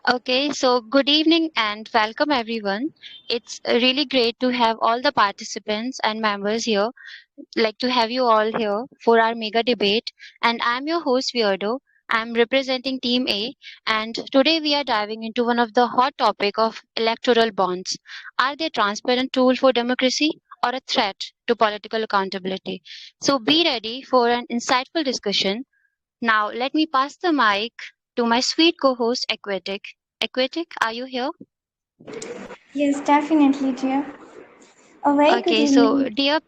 Okay, so good evening and welcome everyone. It's really great to have all the participants and members here, like to have you all here for our mega debate. And I'm your host, Weirdo. I'm representing Team A, and today we are diving into one of the hot topic of electoral bonds. Are they a transparent tool for democracy or a threat to political accountability? So be ready for an insightful discussion. Now, let me pass the mic to my sweet co host, Aquatic. Aquatic, are you here? Yes, definitely, dear. A very good Okay, so, evening. dear,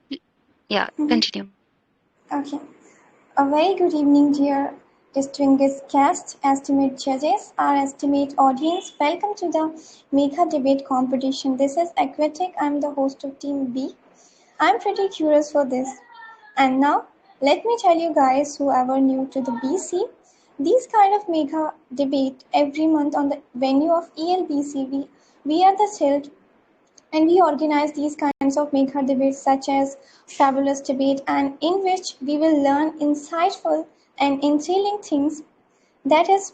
yeah, Mhm. continue. Okay. A very good evening, dear distinguished guests, estimate judges, our estimate audience. Welcome to the Mega Debate Competition. This is Aquatic. I'm the host of Team B. I'm pretty curious for this. And now, let me tell you guys, whoever new to the BC, these kind of mega debate every month on the venue of ELBC. We are the tilt and we organize these kinds of mega debates such as fabulous debate and in which we will learn insightful and entailing things that is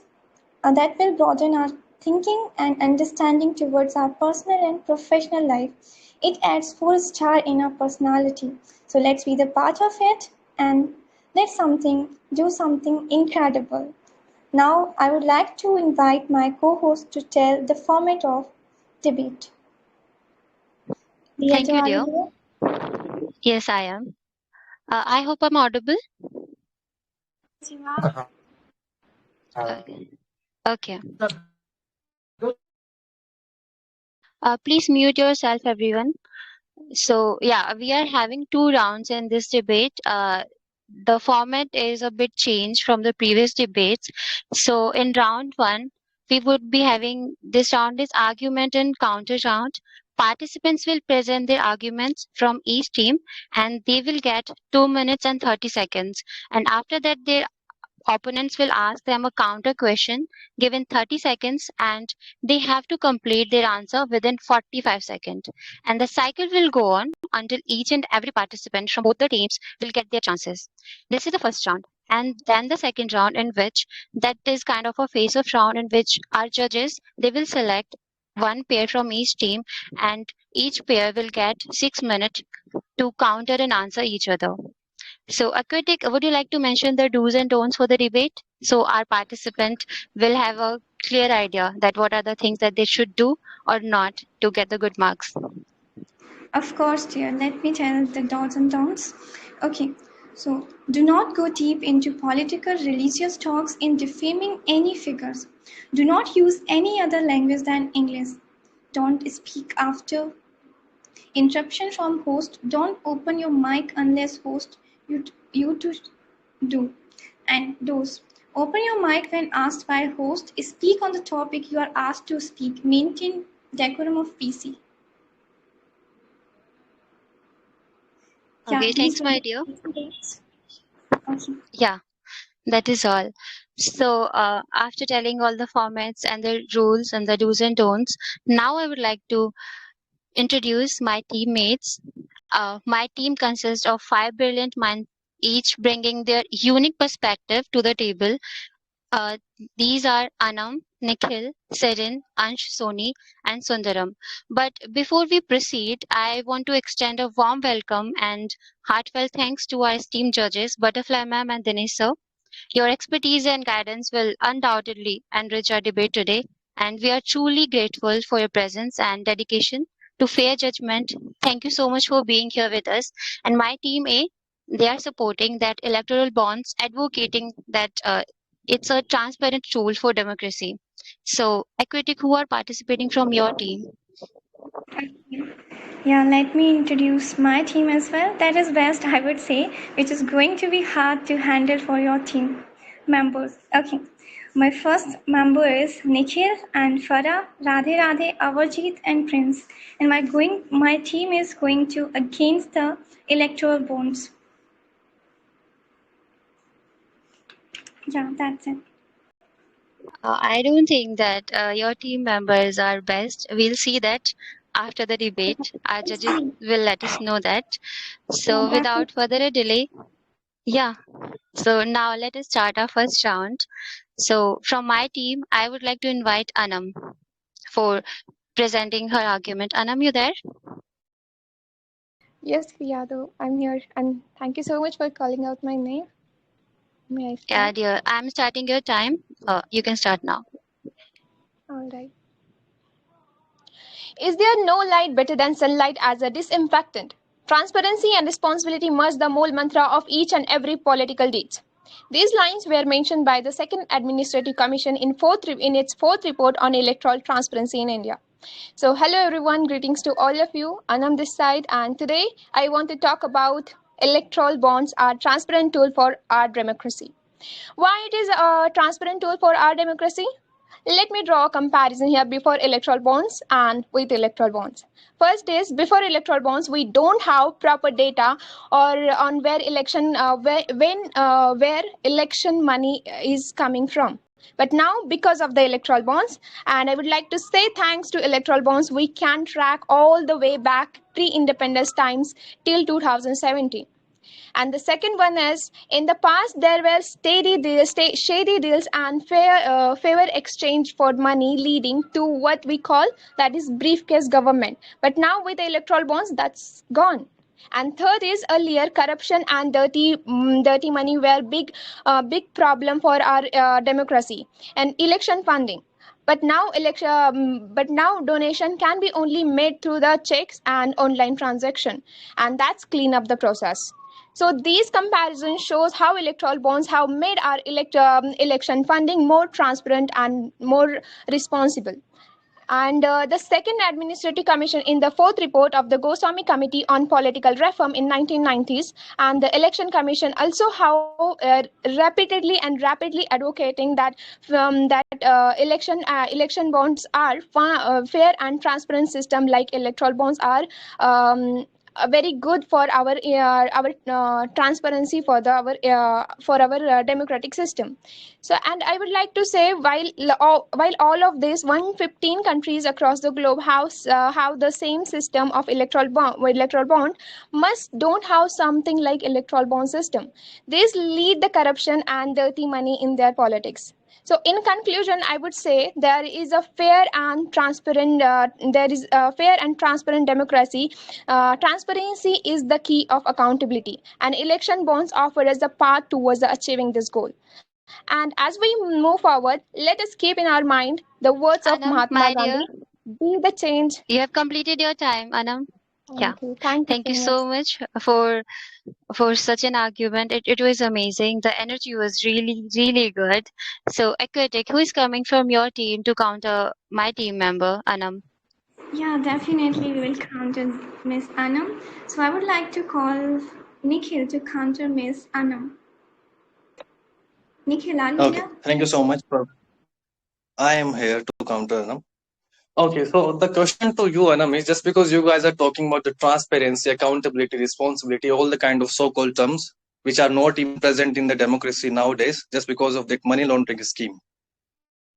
that will broaden our thinking and understanding towards our personal and professional life. It adds full star in our personality. So let's be the part of it and let something do something incredible. Now I would like to invite my co-host to tell the format of debate. Beato, Thank you, are you dear. there? Yes, I am. I hope I'm audible. Yes, you are. Okay. Okay. Please mute yourself, everyone. So, yeah, we are having two rounds in this debate. The format is a bit changed from the previous debates. So, in round one, we would be having this round is argument and counter round. Participants will present their arguments from each team and they will get 2 minutes and 30 seconds. And after that, their opponents will ask them a counter question given 30 seconds and they have to complete their answer within 45 seconds. And the cycle will go on until each and every participant from both the teams will get their chances. This is the first round. And then the second round in which that is kind of a face-off round in which our judges they will select one pair from each team and each pair will get 6 minutes to counter and answer each other. So, Aquatic, would you like to mention the do's and don'ts for the debate? So, our participant will have a clear idea that what are the things that they should do or not to get the good marks. Of course, dear. Let me tell the do's and don'ts. Okay, so do not go deep into political religious talks in defaming any figures. Do not use any other language than English. Don't speak after interruption from host. Don't open your mic unless host you to do. And those. Open your mic when asked by host. Speak on the topic you are asked to speak. Maintain decorum of PC. Yeah, Okay, these thanks, were my the dear. things. Okay. Yeah, that is all. So, after telling all the formats and the rules and the do's and don'ts, now I would like to introduce my teammates. My team consists of five brilliant minds, each bringing their unique perspective to the table. Uh, these are Anam, Nikhil, Serin, Ansh, Soni, and Sundaram. But before we proceed, I want to extend a warm welcome and heartfelt thanks to our esteemed judges, Butterfly Ma'am and Dinesh Sir. Your expertise and guidance will undoubtedly enrich our debate today, and we are truly grateful for your presence and dedication to fair judgment. Thank you so much for being here with us. And my team A, they are supporting that electoral bonds, advocating that it's a transparent tool for democracy. So, Equitic, who are participating from your team? Yeah, let me introduce my team as well. That is best, I would say, which is going to be hard to handle for your team members. Okay. My first member is Nikhil and Farah, Radhe Radhe, Avarjeet and Prince. And my team is going to against the electoral bonds. Yeah, that's it. I don't think that your team members are best. We'll see that after the debate. Our Let's judges see. will let us know that. Yeah, So, that's it. without further delay, Yeah. So now let us start our first round. So from my team, I would like to invite Anam for presenting her argument. Anam, you there? Yes, Yadav, I'm here, and thank you so much for calling out my name. May I Yeah, start? dear. I'm starting your time. You can start now. All right. Is there no light better than sunlight as a disinfectant? Transparency and responsibility must the mole mantra of each and every political deed. These lines were mentioned by the Second Administrative Commission in its fourth report on electoral transparency in India. So, hello everyone, greetings to all of you. Anam this side, and today I want to talk about electoral bonds are transparent tool for our democracy. Why it is a transparent tool for our democracy? Let me draw a comparison here before electoral bonds and with electoral bonds. First is before electoral bonds, we don't have proper data or on where where election money is coming from. But now, because of the electoral bonds, and I would like to say thanks to electoral bonds, we can track all the way back pre-independence times till 2017. And the second one is in the past there were shady deals and favor exchange for money leading to what we call that is briefcase government. But now with the electoral bonds, that's gone. And third is earlier corruption and dirty money were big problem for our democracy and election funding. But now donation can be only made through the checks and online transaction, and that's clean up the process. So these comparisons shows how electoral bonds have made our election funding more transparent and more responsible. And the second administrative commission in the fourth report of the Goswami Committee on Political Reform in 1990s, and the election commission also have repeatedly and rapidly advocating that election bonds are fair and transparent system like electoral bonds are very good for our transparency for our democratic system. So, and I would like to say, while all of these 115 countries across the globe have the same system of electoral bond, must don't have something like electoral bond system. These lead the corruption and dirty money in their politics. So, in conclusion, I would say there is a fair and transparent democracy. Transparency is the key of accountability, and election bonds offer us the path towards achieving this goal. And as we move forward, let us keep in our mind the words of Anam, Mahatma my Gandhi: dear, "Be the change." you have completed your time, Anam. Yeah. Thank you Thank so you much. so much for such an argument. It was amazing. The energy was really, really good. So, Aquatic, who is coming from your team to counter my team member, Anam? Yeah, definitely we will counter Miss Anam. So I would like to call Nikhil to counter Miss Anam. Nikhil, are you Okay, here? thank you so much. I am here to counter Anam. Okay, so the question to you, Anam, is just because you guys are talking about the transparency, accountability, responsibility, all the kind of so-called terms which are not even present in the democracy nowadays, just because of that money laundering scheme.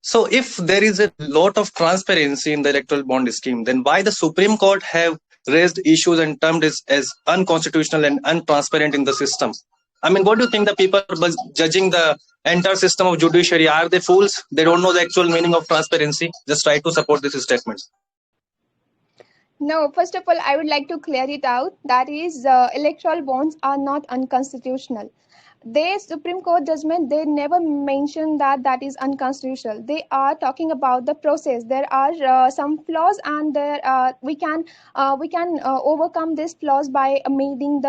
So if there is a lot of transparency in the electoral bond scheme, then why the Supreme Court have raised issues and termed it as unconstitutional and untransparent in the system? I mean, what do you think the people judging the entire system of judiciary? Are they fools? They don't know the actual meaning of transparency. Just try to support this statement. No, first of all, I would like to clear it out. That is, electoral bonds are not unconstitutional. Their Supreme Court judgment, they never mention that that is unconstitutional. They are talking about the process. There are some flaws, and we can overcome these flaws by amending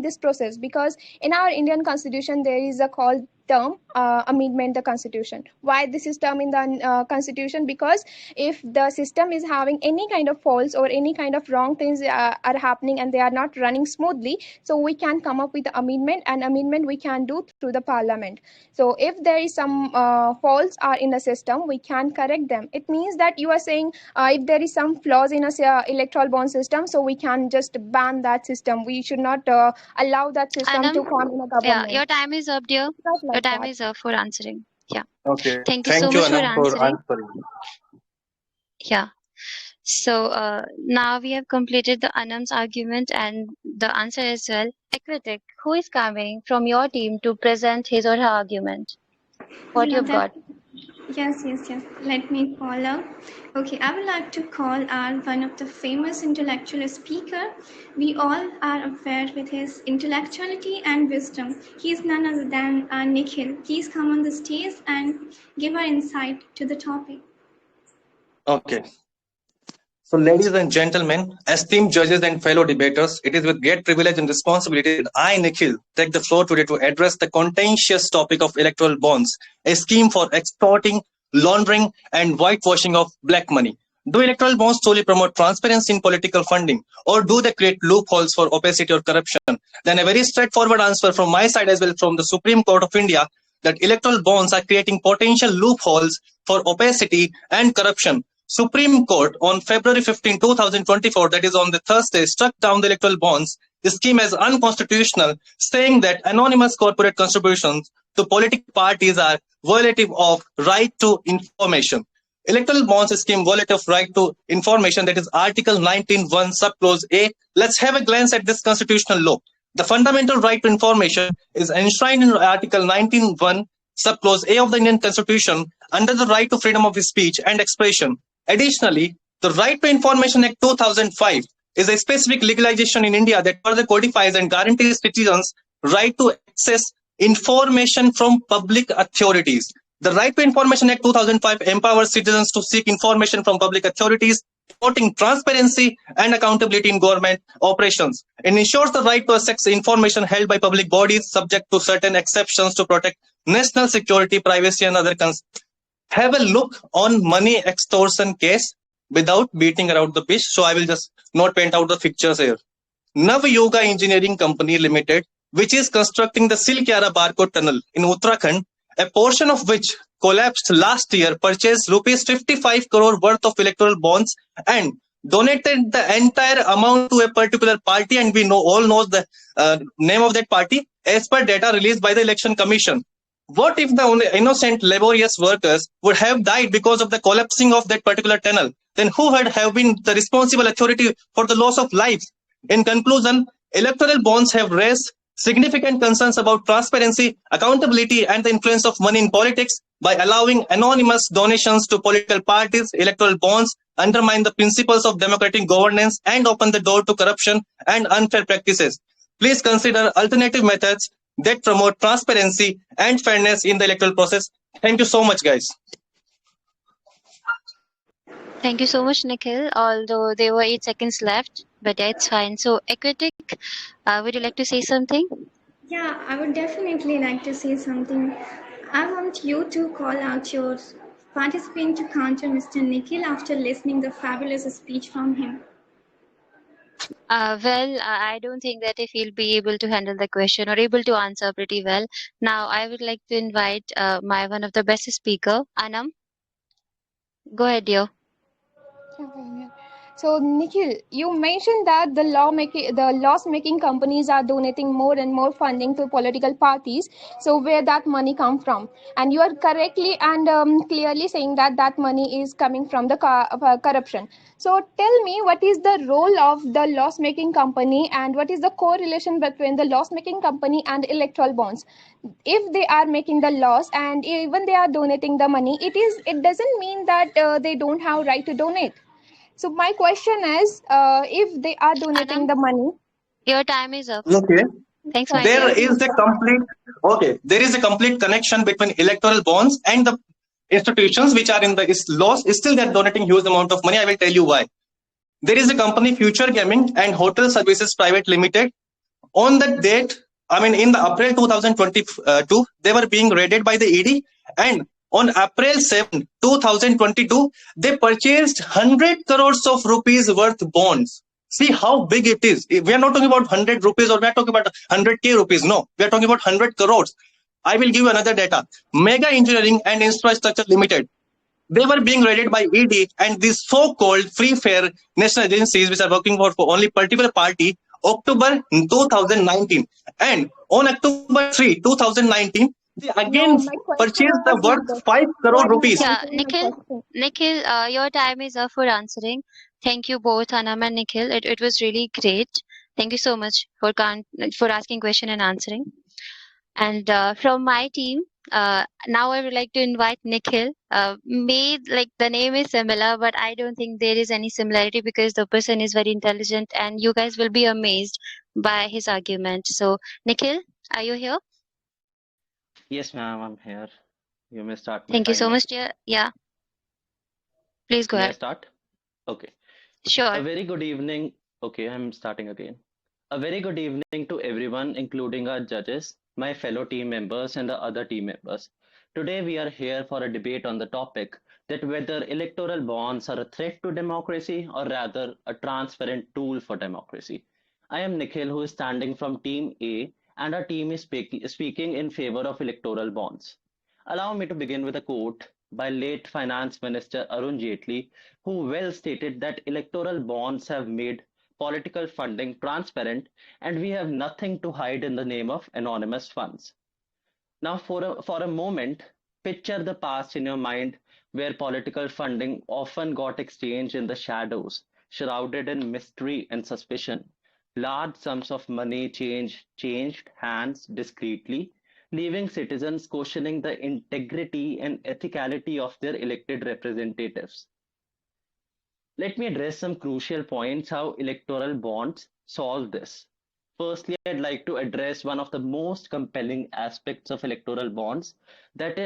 this process, because in our Indian Constitution there is a called term amendment the constitution. Why this is term in the constitution? Because if the system is having any kind of faults or any kind of wrong things are happening and they are not running smoothly, so we can come up with the amendment, and amendment we can do through the parliament. So if there is some faults are in the system, we can correct them. It means that you are saying if there is some flaws in a electoral bond system, so we can just ban that system. We should not allow that system to Anam, come in a yeah, government. your time is up, dear. It's not Your like time that. is up for answering. Yeah. Okay, Thank you so thank you, much for Anam, for answering. answering. Yeah. So now we have completed the Anam's argument and the answer as well. Aquatic, who is coming from your team to present his or her argument? What Yeah, you've that got? yes. Let me call up. Okay, I would like to call our one of the famous intellectual speaker. We all are aware with his intellectuality and wisdom. He is none other than Nikhil. Please come on the stage and give our insight to the topic. Okay. So, ladies and gentlemen, esteemed judges and fellow debaters, it is with great privilege and responsibility that I, Nikhil, take the floor today to address the contentious topic of electoral bonds, a scheme for extorting, laundering, and whitewashing of black money. Do electoral bonds solely promote transparency in political funding, or do they create loopholes for opacity or corruption? Then, a very straightforward answer from my side as well from the Supreme Court of India that electoral bonds are creating potential loopholes for opacity and corruption. Supreme Court on February 15, 2024, that is on the Thursday, struck down the electoral bonds scheme as unconstitutional, saying that anonymous corporate contributions to political parties are violative of right to information. Electoral bonds scheme violate of right to information, that is Article 19(1) subclause A. Let's have a glance at this constitutional law. The fundamental right to information is enshrined in Article 19(1) subclause A of the Indian Constitution under the right to freedom of speech and expression. Additionally, the Right to Information Act 2005 is a specific legalization in India that further codifies and guarantees citizens' right to access information from public authorities. The Right to Information Act 2005 empowers citizens to seek information from public authorities, promoting transparency and accountability in government operations. It ensures the right to access information held by public bodies subject to certain exceptions to protect national security, privacy, and other concerns. Have a look on money extortion case without beating around the bush. So I will just not paint out the pictures here. Nav Yoga Engineering Company Limited, which is constructing the Silkyara Barcode Tunnel in Uttarakhand, a portion of which collapsed last year, purchased rupees 55 crore worth of electoral bonds and donated the entire amount to a particular party, and we know all knows the name of that party as per data released by the Election Commission. What if the innocent laborious workers would have died because of the collapsing of that particular tunnel? Then who had have been the responsible authority for the loss of lives? In conclusion, electoral bonds have raised significant concerns about transparency, accountability, and the influence of money in politics. By allowing anonymous donations to political parties, electoral bonds undermine the principles of democratic governance and open the door to corruption and unfair practices. Please consider alternative methods that promote transparency and fairness in the electoral process. Thank you so much, guys. Thank you so much, Nikhil. Although there were 8 seconds left, but yeah, it's fine. So, Aquatic, would you like to say something? Yeah, I would definitely like to say something. I want you to call out your participant to counter Mr. Nikhil after listening the fabulous speech from him. Well, I don't think that if he'll be able to handle the question or able to answer pretty well. Now, I would like to invite my one of the best speaker, Anam. Go ahead, dear. So, Nikhil, you mentioned that the loss-making companies are donating more and more funding to political parties. So, where that money come from? And you are correctly and clearly saying that that money is coming from the corruption. So, tell me, what is the role of the loss-making company, and what is the correlation between the loss-making company and electoral bonds? If they are making the loss and even they are donating the money, it doesn't mean that they don't have right to donate. So my question is, if they are donating Anam, the money, your time is up. Okay. Thanks, my There dear. is a complete there is a complete connection between electoral bonds and the institutions which are in the laws. Still, they're donating huge amount of money. I will tell you why. There is a company, Future Gaming and Hotel Services Private Limited. On that date, I mean, in the April 2022, they were being raided by the ED, and on April 7, 2022, they purchased 100 crores of rupees worth bonds. See how big it is. We are not talking about 100 rupees or we are talking about 100k rupees. No, we are talking about 100 crores. I will give you another data. Mega Engineering and Infrastructure Limited, they were being raided by ED and these so-called free fare national agencies which are working for only particular party, October 2019. And on October 3, 2019, they no, again my question purchased the was not worth that. 5 You crore are not rupees. Yeah, answering my Nikhil, question. Nikhil, your time is up for answering. Thank you both, Anam and Nikhil. It was really great. Thank you so much for asking question and answering. And from my team, now I would like to invite Nikhil. May like the name is similar, but I don't think there is any similarity because the person is very intelligent, and you guys will be amazed by his argument. So, Nikhil, are you here? Yes, ma'am, I'm here. You may start my Thank you so timer. much, dear. Yeah, please go May I ahead. start? Okay. A Sure. very good evening. Okay, I'm starting again. A very good evening to everyone, including our judges, my fellow team members, and the other team members. Today, we are here for a debate on the topic that whether electoral bonds are a threat to democracy or rather a transparent tool for democracy. I am Nikhil, who is standing from Team A, and our team is speaking in favor of electoral bonds. Allow me to begin with a quote by late Finance Minister Arun Jaitley, who well stated that electoral bonds have made political funding transparent and we have nothing to hide in the name of anonymous funds. Now, for a moment, picture the past in your mind where political funding often got exchanged in the shadows, shrouded in mystery and suspicion. Large sums of money changed hands discreetly, leaving citizens questioning the integrity and ethicality of their elected representatives. Let me address some crucial points how electoral bonds solve this. Firstly, I'd like to address one of the most compelling aspects of electoral bonds that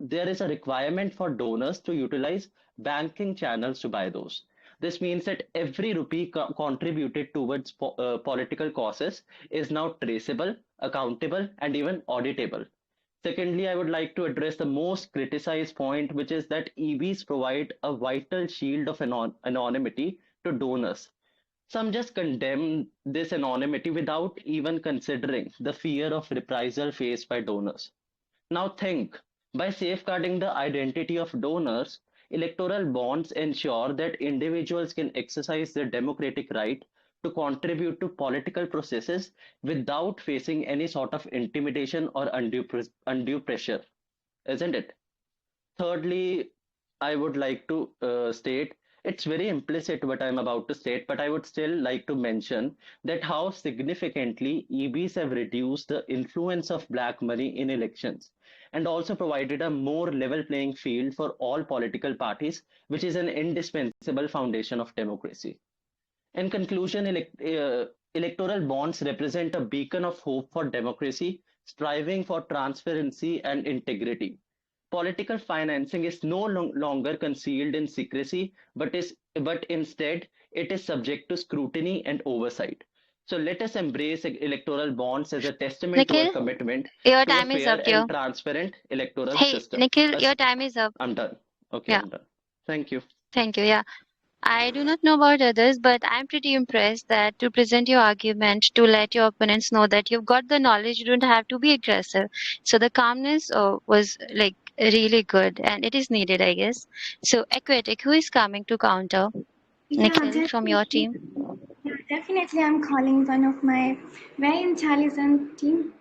there is a requirement for donors to utilize banking channels to buy those. This means that every rupee contributed towards political causes is now traceable, accountable, and even auditable. Secondly, I would like to address the most criticized point, which is that EVs provide a vital shield of anonymity to donors. Some just condemn this anonymity without even considering the fear of reprisal faced by donors. Now think, by safeguarding the identity of donors, electoral bonds ensure that individuals can exercise their democratic right to contribute to political processes without facing any sort of intimidation or undue pressure, isn't it? Thirdly, I would like to state it's very implicit what I'm about to state, but I would still like to mention that how significantly EBs have reduced the influence of black money in elections and also provided a more level playing field for all political parties, which is an indispensable foundation of democracy. In conclusion, electoral bonds represent a beacon of hope for democracy, striving for transparency and integrity. Political financing is no longer concealed in secrecy, but instead it is subject to scrutiny and oversight. So let us embrace electoral bonds as a testament to our Nikhil, commitment your to a time is fair up, and dear. transparent electoral Hey, system. Nikhil, As your time is up. I'm done. Okay, Yeah, I'm done. Thank you. thank you. Yeah. I do not know about others, but I'm pretty impressed that to present your argument, to let your opponents know that you've got the knowledge, you don't have to be aggressive. So the calmness was like really good and it is needed, I guess. So, Aquatic, who is coming to counter? Yeah, Nikhil from your definitely. team. Yeah, definitely. I'm calling one of my very intelligent team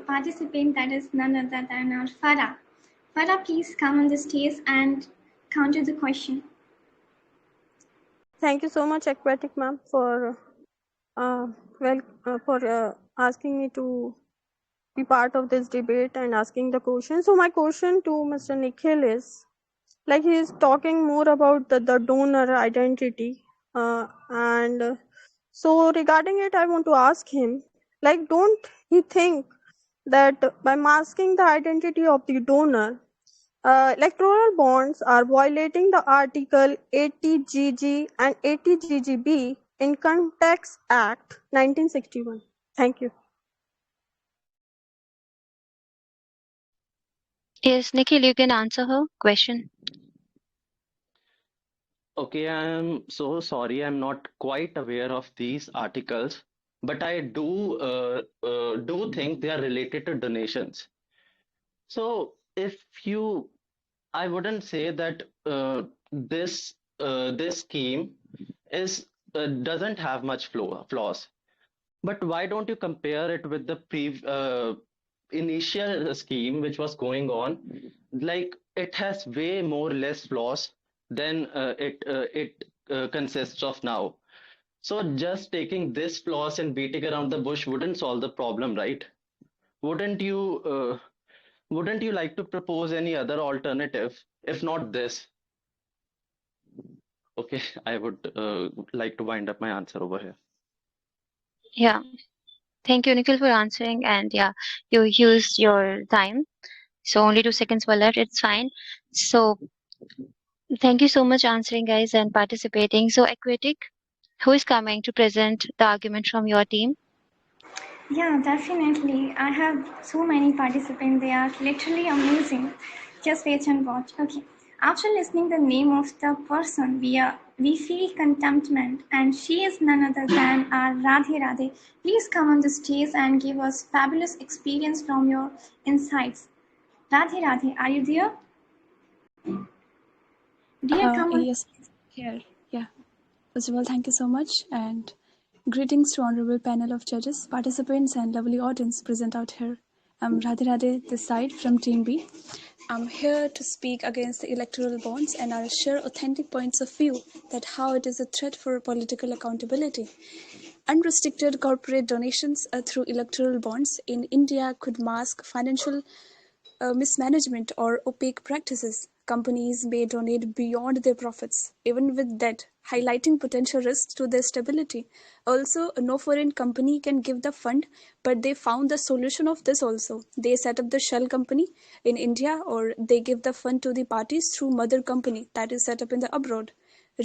participant, that is none other than our Farah. Farah, please come on the stage and counter the question. Thank you so much, Aquatic ma'am, for asking me to be part of this debate and asking the question. So my question to Mr. Nikhil is, like, he is talking more about the donor identity, and so regarding it, I want to ask him, like, don't he think that by masking the identity of the donor, electoral bonds are violating the Article 80GG and 80GGB in Context Act 1961. Thank you. Yes, Nikhil, you can answer her question. Okay, I'm so sorry. I'm not quite aware of these articles, but I do think they are related to donations. So if you, I wouldn't say that this scheme is doesn't have much flaws. But why don't you compare it with the initial scheme which was going on? Like it has way more less flaws than it consists of now. So just taking this floss and beating around the bush wouldn't solve the problem, right? Wouldn't you? Wouldn't you like to propose any other alternative, if not this? Okay, I would like to wind up my answer over here. Yeah. Thank you, Nikhil, for answering. And yeah, you used your time. So only 2 seconds were left. It's fine. So thank you so much answering, guys, and participating. So Aquatic, who is coming to present the argument from your team? Yeah, definitely. I have so many participants. They are literally amazing. Just wait and watch. Okay. After listening the name of the person, we feel contentment, and she is none other than our Radhe Radhe. Please come on the stage and give us fabulous experience from your insights. Radhe Radhe, are you there? Dear, come on. Yes, here. Yeah. First of all, thank you so much, and greetings to honorable panel of judges, participants, and lovely audience present out here. I'm Radhe Radhe this side from Team B. I'm here to speak against the electoral bonds, and I'll share authentic points of view that how it is a threat for political accountability. Unrestricted corporate donations through electoral bonds in India could mask financial mismanagement or opaque practices. Companies may donate beyond their profits, even with debt, highlighting potential risks to their stability. Also, no foreign company can give the fund, but they found the solution of this also. They set up the shell company in India, or they give the fund to the parties through mother company that is set up in the abroad.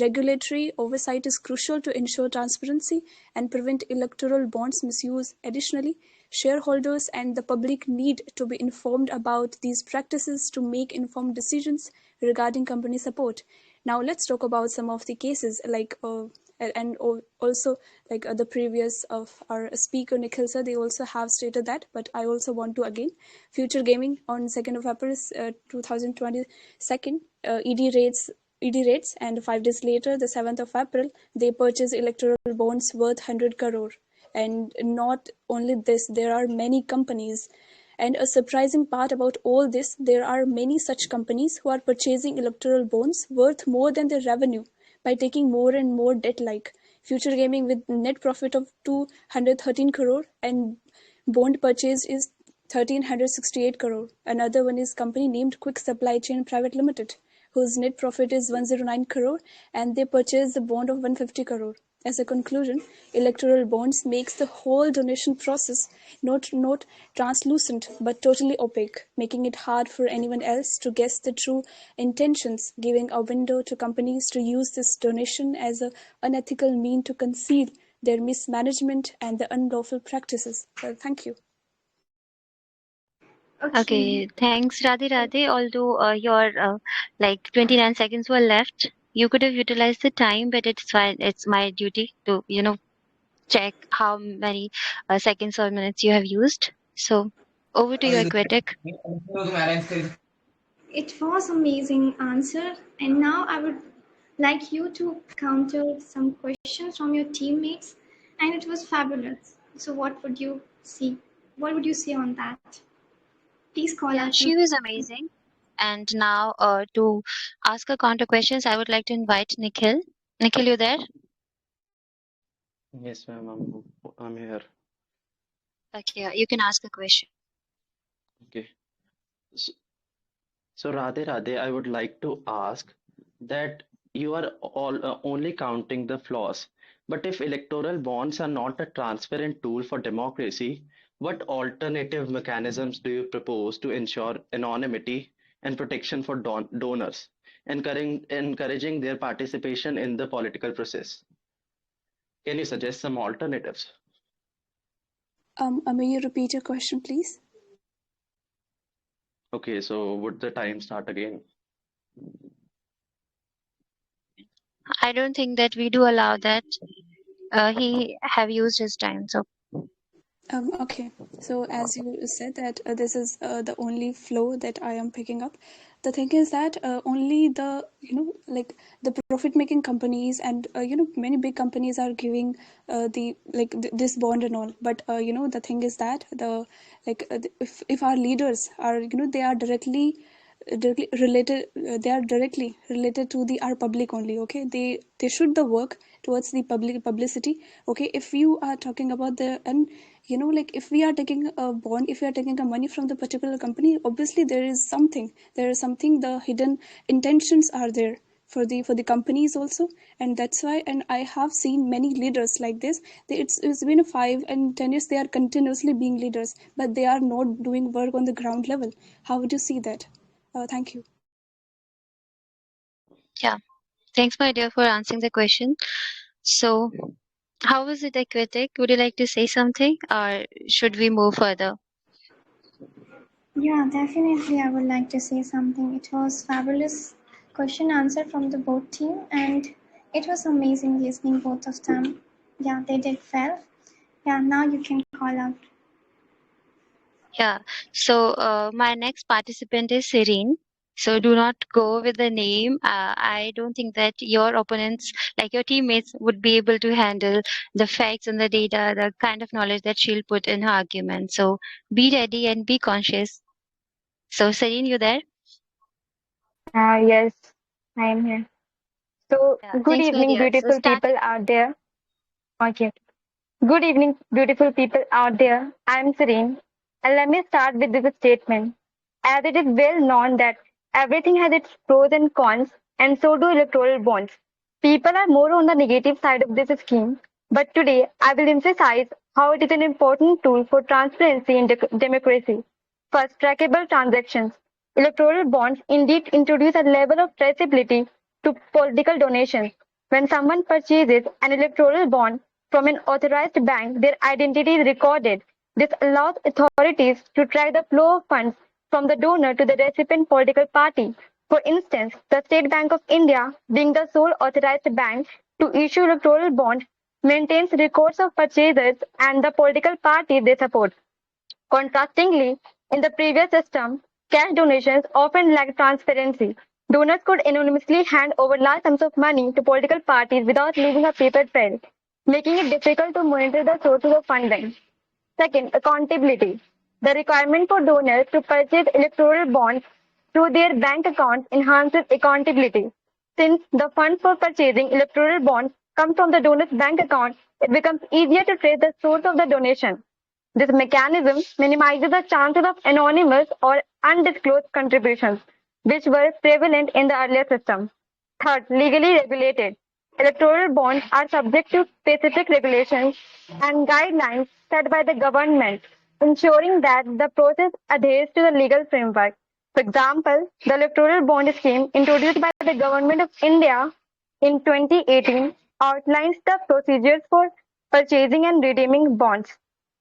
Regulatory oversight is crucial to ensure transparency and prevent electoral bonds misuse. Additionally, shareholders and the public need to be informed about these practices to make informed decisions regarding company support. Now, let's talk about some of the cases and also the previous of our speaker Nikhil sir, they also have stated that, but I also want to again. Future Gaming on 2nd of April 2022, ED rates, and 5 days later, the 7th of April, they purchased electoral bonds worth 100 crore. And not only this, there are many companies. And a surprising part about all this, there are many such companies who are purchasing electoral bonds worth more than their revenue by taking more and more debt, like Future Gaming with net profit of 213 crore and bond purchase is 1368 crore. Another one is company named Quick Supply Chain Private Limited, whose net profit is 109 crore and they purchased the bond of 150 crore. As a conclusion, electoral bonds makes the whole donation process not translucent but totally opaque, making it hard for anyone else to guess the true intentions, giving a window to companies to use this donation as an unethical mean to conceal their mismanagement and the unlawful practices. Well, thank you. Okay. Okay, thanks, Radhe Radhe. Although your 29 seconds were left, you could have utilized the time, but it's fine. It's my duty to, check how many seconds or minutes you have used. So over to you, Aquatic. It was amazing answer, and now I would like you to counter some questions from your teammates, and it was fabulous. So what would you see? What would you say on that? Please call Yeah, out your. she was amazing. And now to ask her counter questions, I would like to invite Nikhil. Nikhil, you there? Yes, ma'am, I'm here. Okay, yeah, you can ask a question. Okay. So, so Radhe Radhe, I would like to ask that you are all only counting the flaws. But if electoral bonds are not a transparent tool for democracy, what alternative mechanisms do you propose to ensure anonymity and protection for donors, encouraging their participation in the political process? Can you suggest some alternatives? May you repeat your question, please? Okay, so would the time start again? I don't think that we do allow that. He have used his time, so Okay, so as you said that this is the only flow that I am picking up. The thing is that only the the profit making companies and many big companies are giving this bond and all. But the thing is that if our leaders are they are directly directly related to the our public only. Okay, they should the work towards the publicity. Okay, if you are talking about the, and like if we are taking a bond, if we are taking a money from the particular company, obviously there is something the hidden intentions are there for the companies also. And that's why, and I have seen many leaders like this. It's been a 5 and 10 years they are continuously being leaders, but they are not doing work on the ground level. How would you see that? Thank you. Yeah. Thanks, my dear, for answering the question. So, how was it, Aquatic? Would you like to say something, or should we move further? Yeah, definitely. I would like to say something. It was fabulous question answer from the both team, and it was amazing listening both of them. Yeah, they did well. Yeah, now you can call out. Yeah. So, my next participant is Serene. So, do not go with the name. I don't think that your opponents, like your teammates, would be able to handle the facts and the data, the kind of knowledge that she'll put in her argument. So, be ready and be conscious. So, Serene, you there? Yes, I am here. So, Yeah. good Thanks, my evening, dear. So, beautiful start. people out there. Okay. Good evening, beautiful people out there. I'm Serene. And let me start with this statement. As it is well known that everything has its pros and cons, and so do electoral bonds. People are more on the negative side of this scheme, but today I will emphasize how it is an important tool for transparency in democracy. First, trackable transactions. Electoral bonds indeed introduce a level of traceability to political donations. When someone purchases an electoral bond from an authorized bank, their identity is recorded. This allows authorities to track the flow of funds from the donor to the recipient political party. For instance, the State Bank of India, being the sole authorized bank to issue electoral bonds, maintains records of purchasers and the political party they support. Contrastingly, in the previous system, cash donations often lacked transparency. Donors could anonymously hand over large sums of money to political parties without leaving a paper trail, making it difficult to monitor the sources of funding. Second, accountability. The requirement for donors to purchase electoral bonds through their bank accounts enhances accountability. Since the funds for purchasing electoral bonds come from the donor's bank account, it becomes easier to trace the source of the donation. This mechanism minimizes the chances of anonymous or undisclosed contributions, which were prevalent in the earlier system. Third, legally regulated. Electoral bonds are subject to specific regulations and guidelines set by the government, ensuring that the process adheres to the legal framework. For example, the electoral bond scheme introduced by the Government of India in 2018 outlines the procedures for purchasing and redeeming bonds,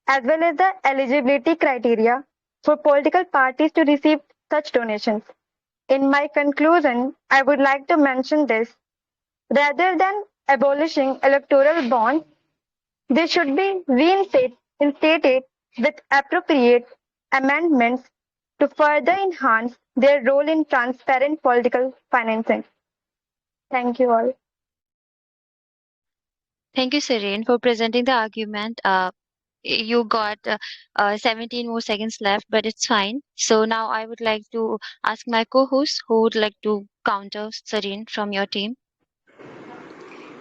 as well as the eligibility criteria for political parties to receive such donations. In my conclusion, I would like to mention this. Rather than abolishing electoral bonds, they should be reinstated with appropriate amendments to further enhance their role in transparent political financing. Thank you all. Thank you, Serene, for presenting the argument. You got 17 more seconds left, but it's fine. So now I would like to ask my co-host who would like to counter Serene from your team.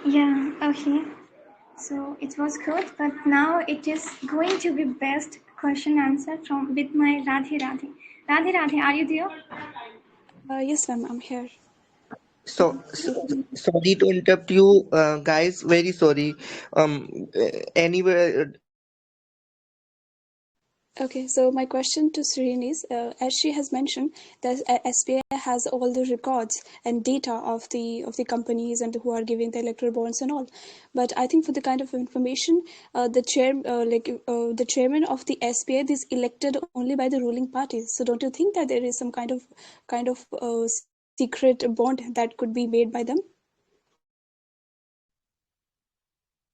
Yeah, okay. So it was good, but now it is going to be best question answer from with my Radhe Radhe. Radhe Radhe, are you there? Yes, ma'am, I'm here. Sorry to interrupt you, guys. Very sorry. Anyway, Okay, so my question to Serene is, as she has mentioned, that SBI has all the records and data of the companies and who are giving the electoral bonds and all. But I think for the kind of information, the chairman of the SBI is elected only by the ruling parties. So don't you think that there is some kind of secret bond that could be made by them?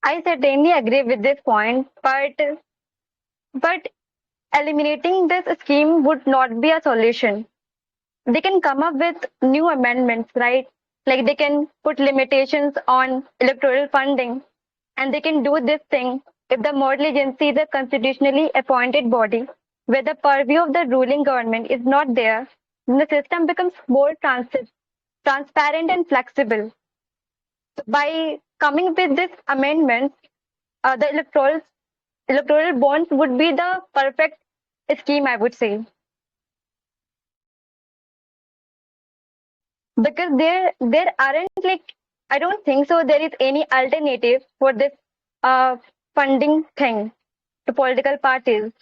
I certainly agree with this point, but eliminating this scheme would not be a solution. They can come up with new amendments, right? Like they can put limitations on electoral funding, and they can do this thing if the model agency is a constitutionally appointed body where the purview of the ruling government is not there. then the system becomes more transparent and flexible. By coming with this amendment, the electoral bonds would be the perfect scheme, I would say, because there aren't like I don't think so. There is any alternative for this uh, funding thing to political parties.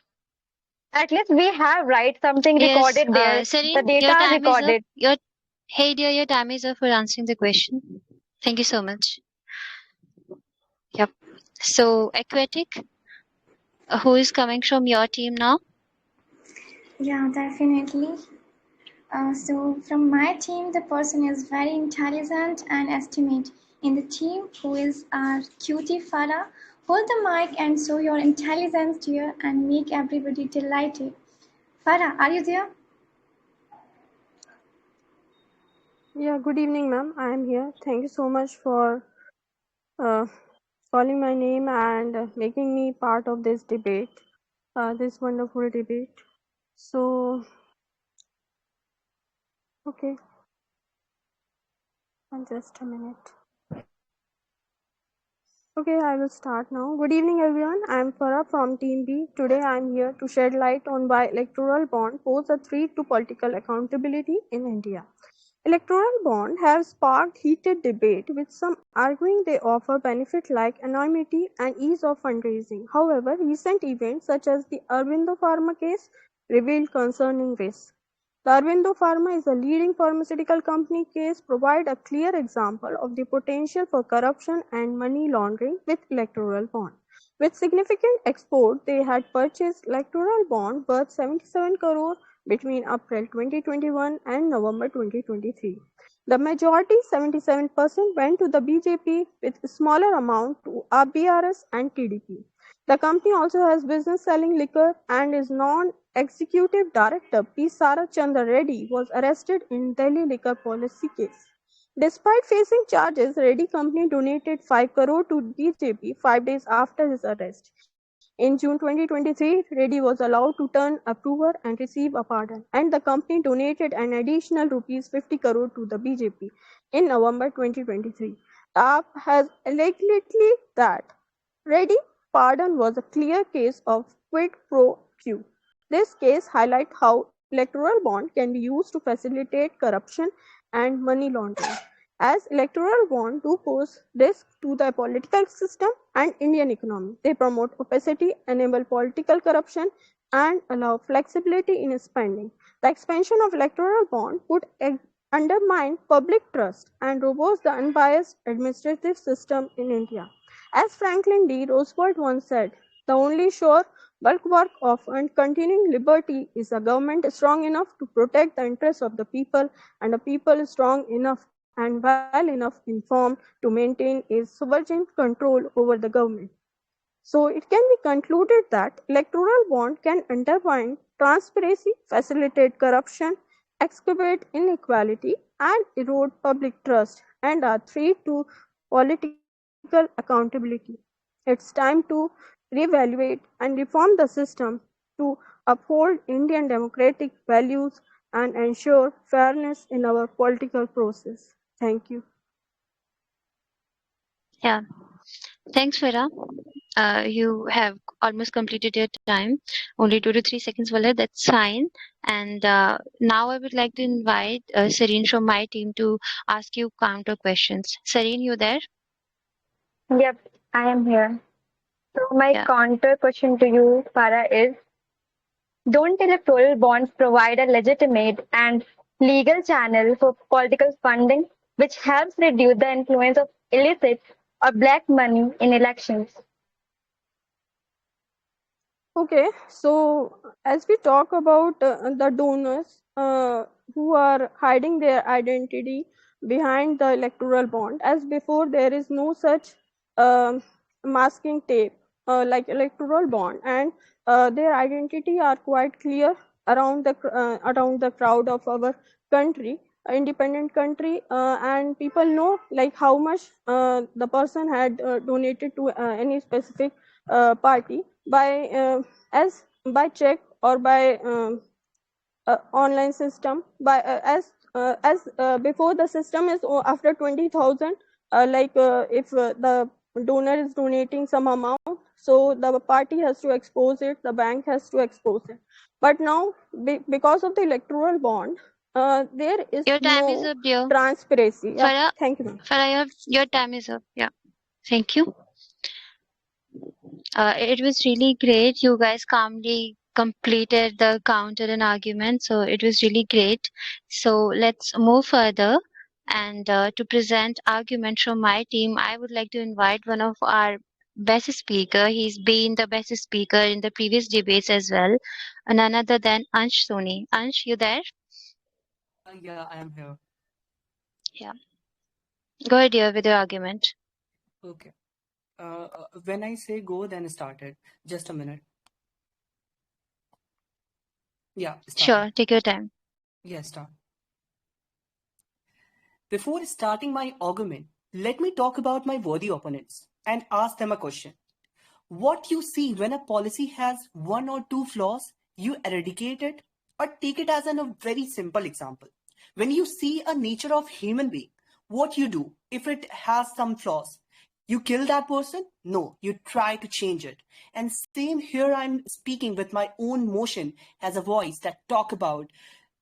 At least we have right something Yes, recorded there. The Serene, data your are time is up. recorded. Hey dear, your time is up for answering the question. Thank you so much. Yep. So, Aquatic, who is coming from your team now? Yeah, definitely. So from my team, the person is very intelligent and estimate. In the team, who is our cutie Farah? Hold the mic and show your intelligence, dear, and make everybody delighted. Farah, are you there? Yeah, good evening, ma'am. I am here. Thank you so much for uh, calling my name and making me part of this debate, this wonderful debate. So, okay, just a minute. Okay, I will start now. Good evening, everyone. I am Farah from Team B. Today, I am here to shed light on why electoral bond pose a threat to political accountability in India. Electoral bonds have sparked heated debate, with some arguing they offer benefits like anonymity and ease of fundraising. However, recent events such as the Aurobindo Pharma case revealed concerning risks. The Aurobindo Pharma is a leading pharmaceutical company case provide a clear example of the potential for corruption and money laundering with electoral bond. With significant export, they had purchased electoral bond worth 77 crore between April 2021 and November 2023. The majority, 77%, went to the BJP with a smaller amount to RBRS and TDP. The company also has business selling liquor, and its non-executive director P. Sarachandra Reddy was arrested in Delhi liquor policy case. Despite facing charges, Reddy company donated 5 crore to BJP 5 days after his arrest. In June 2023, Reddy was allowed to turn approver and receive a pardon, and the company donated an additional rupees 50 crore to the BJP in November 2023. The app has alleged that Reddy pardon was a clear case of quid pro quo. This case highlights how electoral bond can be used to facilitate corruption and money laundering. As electoral bonds do pose risk to the political system and Indian economy. They promote opacity, enable political corruption, and allow flexibility in spending. The expansion of electoral bond would undermine public trust and robust the unbiased administrative system in India. As Franklin D. Roosevelt once said, the only sure bulwark of and continuing liberty is a government strong enough to protect the interests of the people and a people strong enough and well enough informed to maintain a sovereign control over the government. So it can be concluded that electoral bond can undermine transparency, facilitate corruption, exacerbate inequality, and erode public trust and are threat to political accountability. It's time to reevaluate and reform the system to uphold Indian democratic values and ensure fairness in our political process. Thank you. Yeah. Thanks, Farah. You have almost completed your time. Only 2 to 3 seconds were left. That's fine. And now I would like to invite Serene from my team to ask you counter questions. Serene, you there? Yep, I am here. So my Yeah. counter question to you, Farah, is don't electoral bonds provide a legitimate and legal channel for political funding, which helps reduce the influence of illicit or black money in elections? Okay, so as we talk about the donors who are hiding their identity behind the electoral bond, as before there is no such um masking tape like electoral bond, and their identity are quite clear around the crowd of our country, independent country, and people know like how much the person had donated to any specific party by as by check or by online system by as before the system is after 20,000, if the donor is donating some amount, so the party has to expose it, the bank has to expose it. But now because of the electoral bond, there is Your time is no up, dear. transparency. Yeah, Farah, thank you, ma'am. Your time is up. Yeah. Thank you. It was really great. You guys calmly completed the counter and argument, so it was really great. So let's move further. And to present argument from my team, I would like to invite one of our best speaker. He's been the best speaker in the previous debates as well, none other than Ansh Soni. Ansh, you there? Yeah, I am here. Yeah. Go ahead, dear, with your argument. Okay. When I say go, then start it. Just a minute. Yeah, started. Sure, take your time. Yeah, start. Before starting my argument, let me talk about my worthy opponents and ask them a question. What you see when a policy has one or two flaws, you eradicate it or take it as a very simple example. When you see a nature of human being, what you do if it has some flaws? You kill that person? No, you try to change it. And same here, I'm speaking with my own motion as a voice that talk about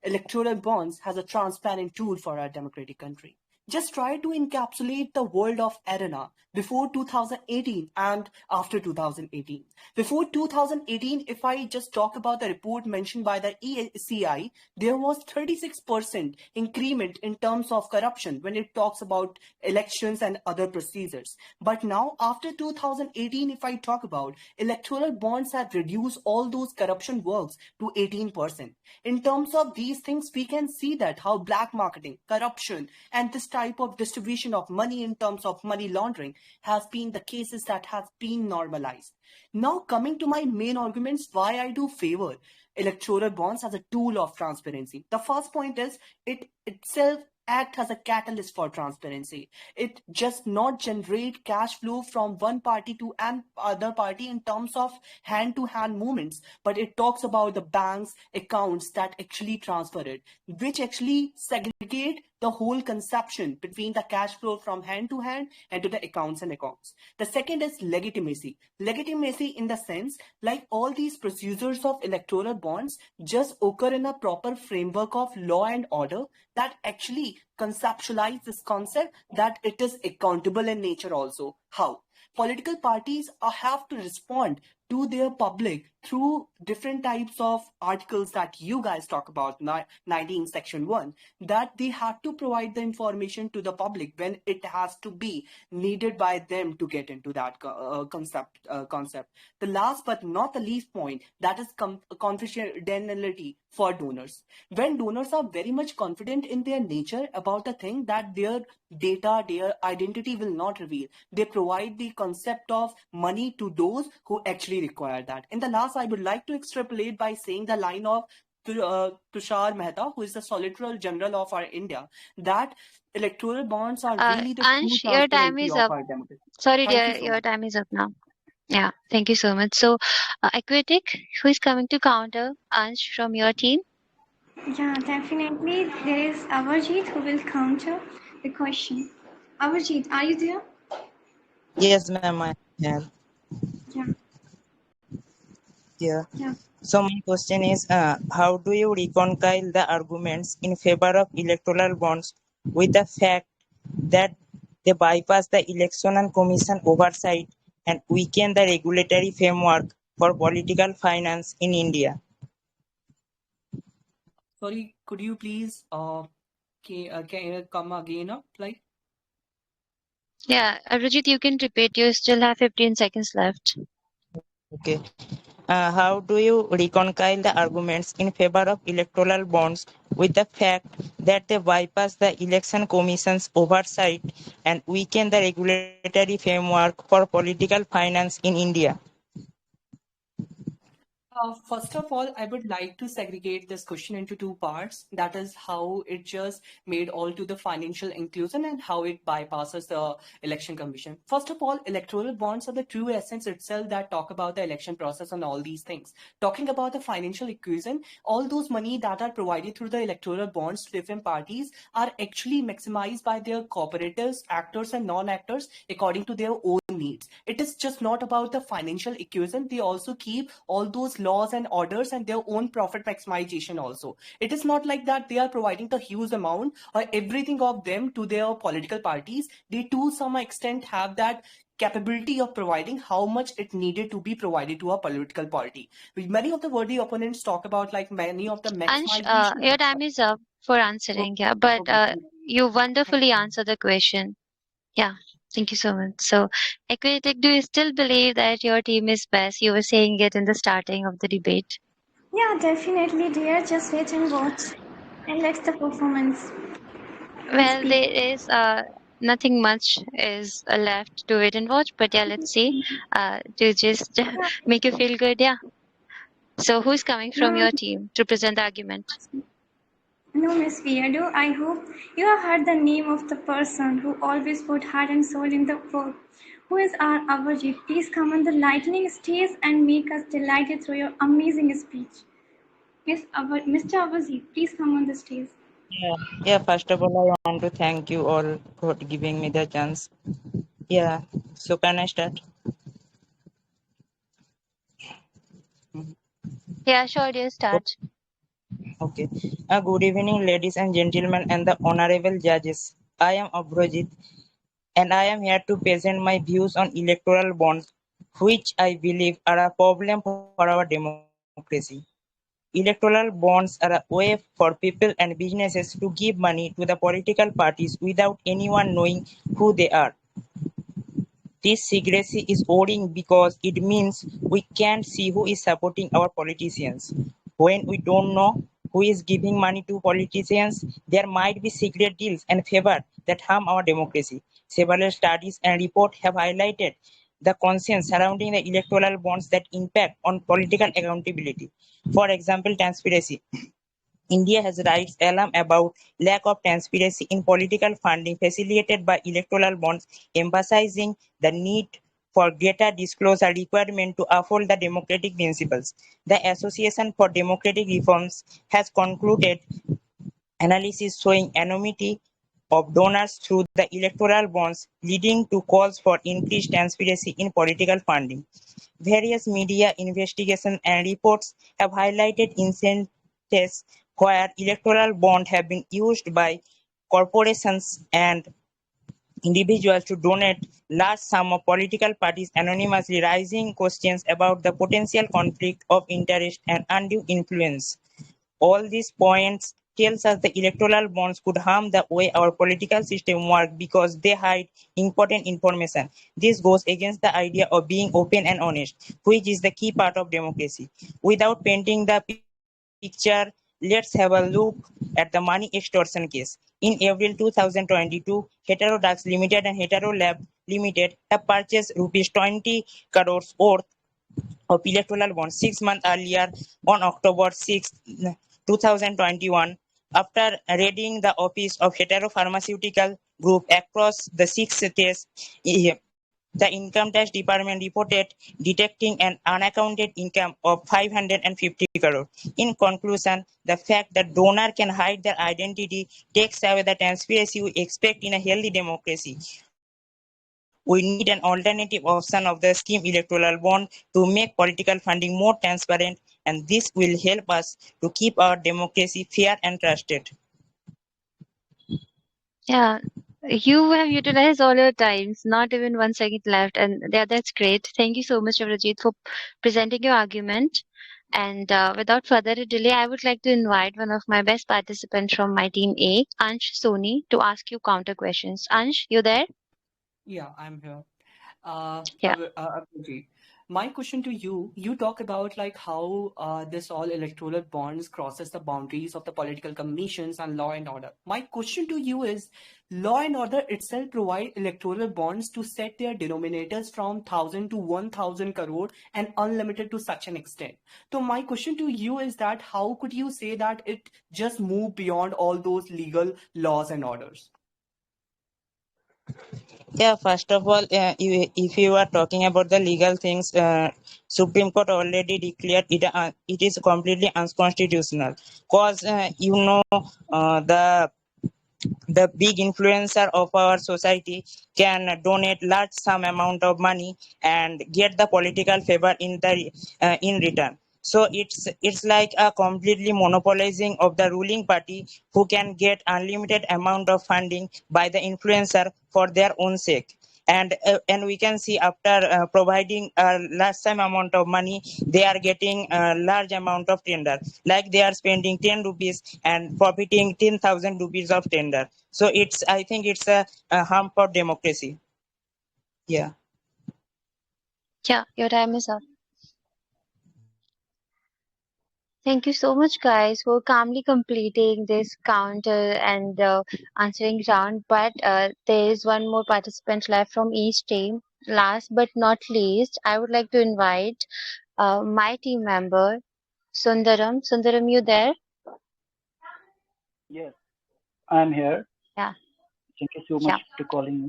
electoral bonds as a transparent tool for our democratic country. Just try to encapsulate the world of arena before 2018 and after 2018. Before 2018, if I just talk about the report mentioned by the ECI, there was 36% increment in terms of corruption when it talks about elections and other procedures. But now, after 2018, if I talk about electoral bonds have reduced all those corruption works to 18%. In terms of these things, we can see that how black marketing, corruption, and this type of distribution of money in terms of money laundering has been the cases that has been normalized. Now coming to my main arguments why I do favor electoral bonds as a tool of transparency. The first point is it itself act as a catalyst for transparency. It just not generate cash flow from one party to an other party in terms of hand to hand movements, but it talks about the bank's accounts that actually transfer it, which actually segregate the whole conception between the cash flow from hand to hand and to the accounts and accounts. The second is legitimacy. Legitimacy in the sense like all these procedures of electoral bonds just occur in a proper framework of law and order that actually conceptualize this concept that it is accountable in nature also. How? Political parties have to respond to their public through different types of articles that you guys talk about, 19 section 1, that they have to provide the information to the public when it has to be needed by them to get into that concept. The last but not the least point, that is confidentiality for donors. When donors are very much confident in their nature about a thing that their data, their identity will not reveal, they provide the concept of money to those who actually require that. In the last, I would like to extrapolate by saying the line of Tushar Mehta, who is the Solicitor General of our India, that electoral bonds are really the true Ansh, your time transparency is of up. our democracy. Sorry, Thank you dear, so your much. time is up now. Yeah, thank you so much. So, Aquatic, who is coming to counter Ansh from your team? Yeah, definitely. There is Avarjeet who will counter the question. Avarjeet, are you there? Yes, ma'am, I am Yeah, here. yeah. So my question is, how do you reconcile the arguments in favor of electoral bonds with the fact that they bypass the election and commission oversight and weaken the regulatory framework for political finance in India? Sorry, could you please can you come again up? Like, Yeah, Rajit, you can repeat. You still have 15 seconds left. Okay. How do you reconcile the arguments in favor of electoral bonds with the fact that they bypass the election commission's oversight and weaken the regulatory framework for political finance in India? First of all, I would like to segregate this question into two parts. That is how it just made all to the financial inclusion and how it bypasses the election commission. First of all, electoral bonds are the true essence itself that talk about the election process and all these things. Talking about the financial inclusion, all those money that are provided through the electoral bonds to different parties are actually maximized by their cooperators, actors, and non-actors according to their own needs. It is just not about the financial equation. They also keep all those laws and orders and their own profit maximization also. It is not like that they are providing the huge amount or everything of them to their political parties. They to some extent have that capability of providing how much it needed to be provided to a political party. Many of the worthy opponents talk about like many of the Ansh, maximization. your time is up for answering, yeah, but Okay. you wonderfully answered the question. Yeah, thank you so much. So, Equitic, do you still believe that your team is best? You were saying it in the starting of the debate. Yeah, definitely, dear. Just wait and watch and let the performance Well, speak. there is nothing much is left to wait and watch, but yeah, let's see. To just make you feel good, yeah. So, who's coming from No, your team to present the argument? no, Miss Weirdo. I hope you have heard the name of the person who always put heart and soul in the work. Who is our Avajit? Please come on the lightning stage and make us delighted through your amazing speech. Mr. Avajit, please come on the stage. Yeah, yeah. First of all, I want to thank you all for giving me the chance. Yeah. So can I start? Yeah, sure, dear, start. Okay. Good evening, ladies and gentlemen, and the honorable judges. I am Abhrojit, and I am here to present my views on electoral bonds, which I believe are a problem for our democracy. Electoral bonds are a way for people and businesses to give money to the political parties without anyone knowing who they are. This secrecy is worrying because it means we can't see who is supporting our politicians. When we don't know who is giving money to politicians, there might be secret deals and favor that harm our democracy. Several studies and reports have highlighted the concerns surrounding the electoral bonds that impact on political accountability. For example, transparency. India has raised alarm about lack of transparency in political funding facilitated by electoral bonds, emphasizing the need for greater disclosure requirement to uphold the democratic principles. The Association for Democratic Reforms has concluded analysis showing anonymity of donors through the electoral bonds, leading to calls for increased transparency in political funding. Various media investigations and reports have highlighted instances where electoral bonds have been used by corporations and individuals to donate large sums of political parties anonymously, raising questions about the potential conflict of interest and undue influence. All these points tells us the electoral bonds could harm the way our political system works because they hide important information. This goes against the idea of being open and honest, which is the key part of democracy. Without painting the picture, let's have a look at the money extortion case. In April 2022, Heterodax Limited and Hetero Lab Limited have purchased rupees 20 crores worth of electoral bonds 6 months earlier on October 6, 2021, after raiding the office of Hetero Pharmaceutical Group across the 6 states. The Income Tax Department reported detecting an unaccounted income of 550 crore. In conclusion, the fact that donor can hide their identity takes away the transparency we expect in a healthy democracy. We need an alternative option of the scheme electoral bond to make political funding more transparent, and this will help us to keep our democracy fair and trusted. Yeah, you have utilized all your times, not even 1 second left, and yeah, that's great. Thank you so much, Rajit, for presenting your argument. And without further delay, I would like to invite one of my best participants from my team A, Ansh Soni, to ask you counter questions. Ansh, you there? Yeah, I'm here. Yeah. Abhijit, my question to you, you talk about like how this all electoral bonds crosses the boundaries of the political commissions and law and order. My question to you is, law and order itself provide electoral bonds to set their denominators from 1,000 to 1,000 crore and unlimited to such an extent. So my question to you is that how could you say that it just moved beyond all those legal laws and orders? Yeah, first of all, if you are talking about the legal things, Supreme Court already declared it is completely unconstitutional. Cause the big influencer of our society can donate large sum amount of money and get the political favor in return. So it's like a completely monopolizing of the ruling party who can get unlimited amount of funding by the influencer for their own sake. And we can see after providing a large sum amount of money, they are getting a large amount of tender, like they are spending 10 rupees and profiting 10,000 rupees of tender. So I think it's a harm for democracy. Yeah. Yeah, your time is up. Thank you so much, guys, for calmly completing this counter and answering round. But there is one more participant left from each team. Last but not least, I would like to invite my team member, Sundaram. Sundaram, you there? Yes, I'm here. Yeah, Thank you so much yeah, for calling me.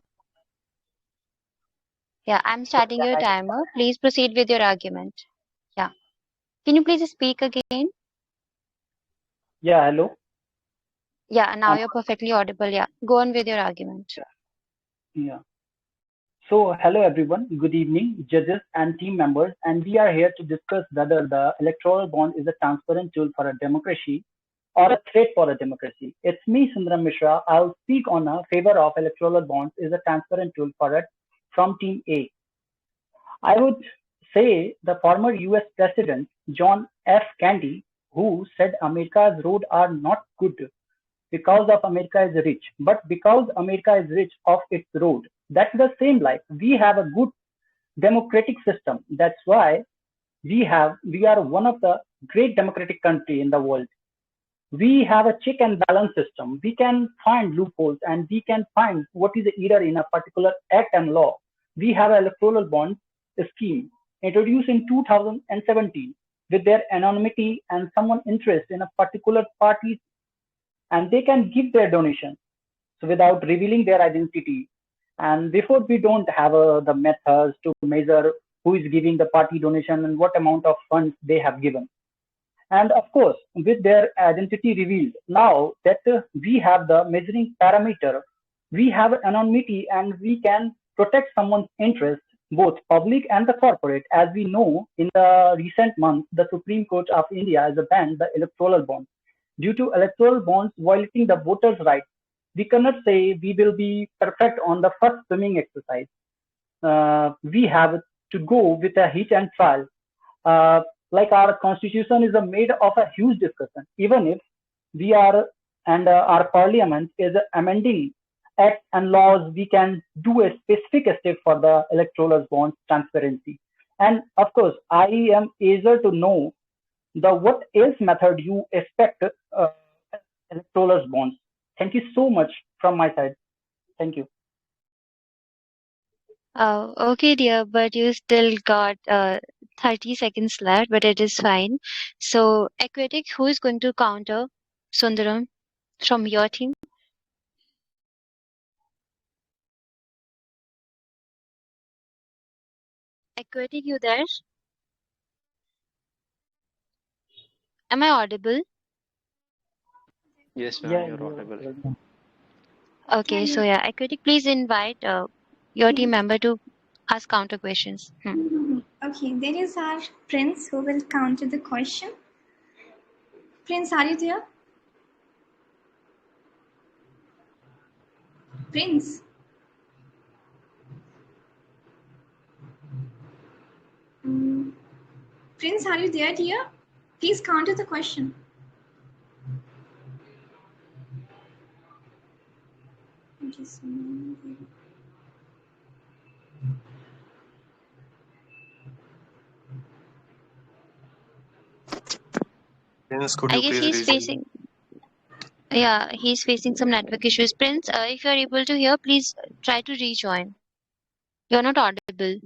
yeah. I'm So starting can your I timer. Please proceed with your argument. Yeah. Can you please speak again? Yeah, hello. Yeah, now Um, you're perfectly audible. Yeah, go on with your argument. yeah, yeah. So hello everyone. Good evening, judges and team members. And we are here to discuss whether the electoral bond is a transparent tool for a democracy or a threat for a democracy. It's me, Sundaram Mishra. I'll speak on a favor of electoral bonds is a transparent tool for it from Team A. I would say the former US President John F. Kennedy, who said America's roads are not good because of America is rich, but because America is rich of its road. That's the same like we have a good democratic system. That's why we are one of the great democratic country in the world. We have a check and balance system. We can find loopholes and we can find what is the error in a particular act and law. We have an electoral bond scheme introduced in 2017 with their anonymity and someone interest in a particular party, and they can give their donation so without revealing their identity. And before, we don't have the methods to measure who is giving the party donation and what amount of funds they have given. And of course, with their identity revealed, now that we have the measuring parameter, we have anonymity and we can protect someone's interest, both public and the corporate. As we know, in the recent months, the Supreme Court of India has banned the electoral bond. Due to electoral bonds violating the voters' rights, we cannot say we will be perfect on the first swimming exercise. We have to go with a hit and trial. Uh, like our constitution is a made of a huge discussion. Even if we are and our parliament is amending acts and laws, we can do a specific step for the electoral bonds transparency. And of course, I am eager to know the what else method you expect electoral bonds. Thank you so much from my side. Thank you. Okay, dear, but you still got 30 seconds left, but it is fine. So, Aquatic, who is going to counter Sundaram from your team? Aquatic, you there? Am I audible? Yes, ma'am, Yeah, you're you're audible. welcome. Okay, Can so you? yeah, Aquatic, please invite your team Mhm. member to ask counter questions. Okay, there is our Prince who will counter the question. Prince, are you there? Prince. Mm, Prince, are you there, dear? Please counter the question. Just a moment. Prince, could I you guess please he's rejoin? facing, yeah, he's facing some network issues. Prince, if you're able to hear, please try to rejoin. You're not audible.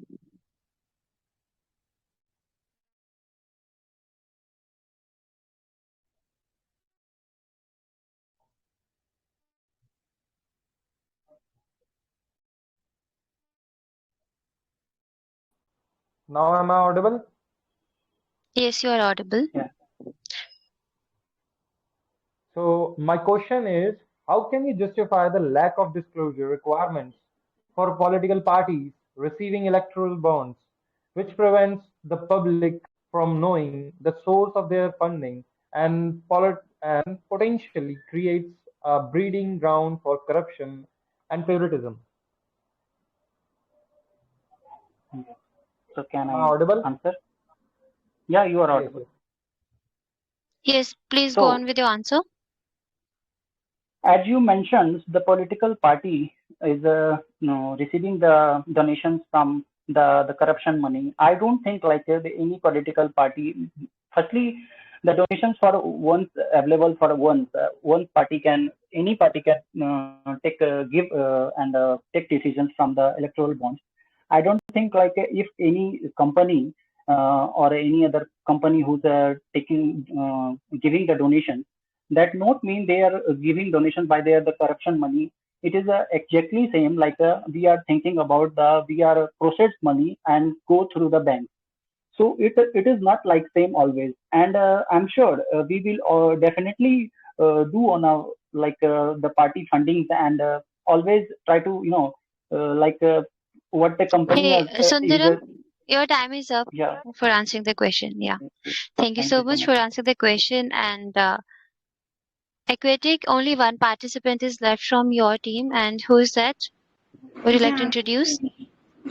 Now am I audible? Yes, you are audible. Yeah. So my question is, how can you justify the lack of disclosure requirements for political parties receiving electoral bonds, which prevents the public from knowing the source of their funding and potentially creates a breeding ground for corruption and favoritism? Yeah. So can Am I I audible? answer? Yeah, you are Yes, audible. yes. Yes, please go on So with your answer. as you mentioned, the political party is receiving the donations from the corruption money. I don't think like any political party. Firstly, the donations for once available for once. One party can any party can take give and take decisions from the electoral bonds. I don't think like if any company or any other company who's taking giving the donation that not mean they are giving donation by their the corruption money. It is exactly same like we are thinking about the we are process money and go through the bank. So it is not like same always. And I'm sure we will definitely do on our like the party fundings and always try to like what the company Hey, has is Sundaram, your time is up yeah. for answering the question. Yeah. Thank you Thank so you so much much. for answering the question. And Aquatic, only one participant is left from your team. And who is that? Would you like to Yeah, introduce?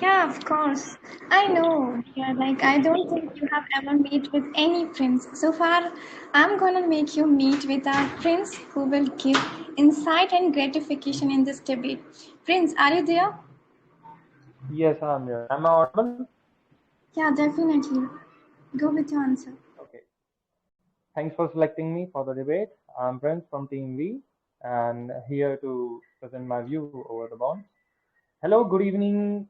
yeah, of course. I know. Yeah, like I don't think you have ever met with any prince. So far, I'm gonna make you meet with a prince who will give insight and gratification in this debate. Prince, are you there? Yes, I'm here. Am I audible? Yeah, definitely. Go with your answer. Okay. Thanks for selecting me for the debate. I'm Prince from Team V and here to present my view over the bonds. Hello, good evening,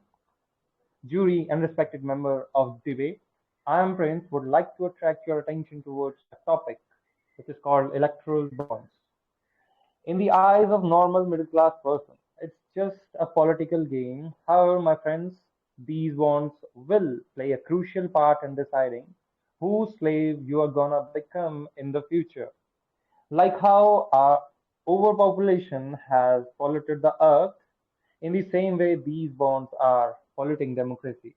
jury and respected member of the debate. I am Prince, would like to attract your attention towards a topic which is called electoral bonds. In the eyes of normal middle class person, it's just a political game. However, my friends, these bonds will play a crucial part in deciding whose slave you are gonna become in the future. Like how our overpopulation has polluted the earth, in the same way these bonds are polluting democracy.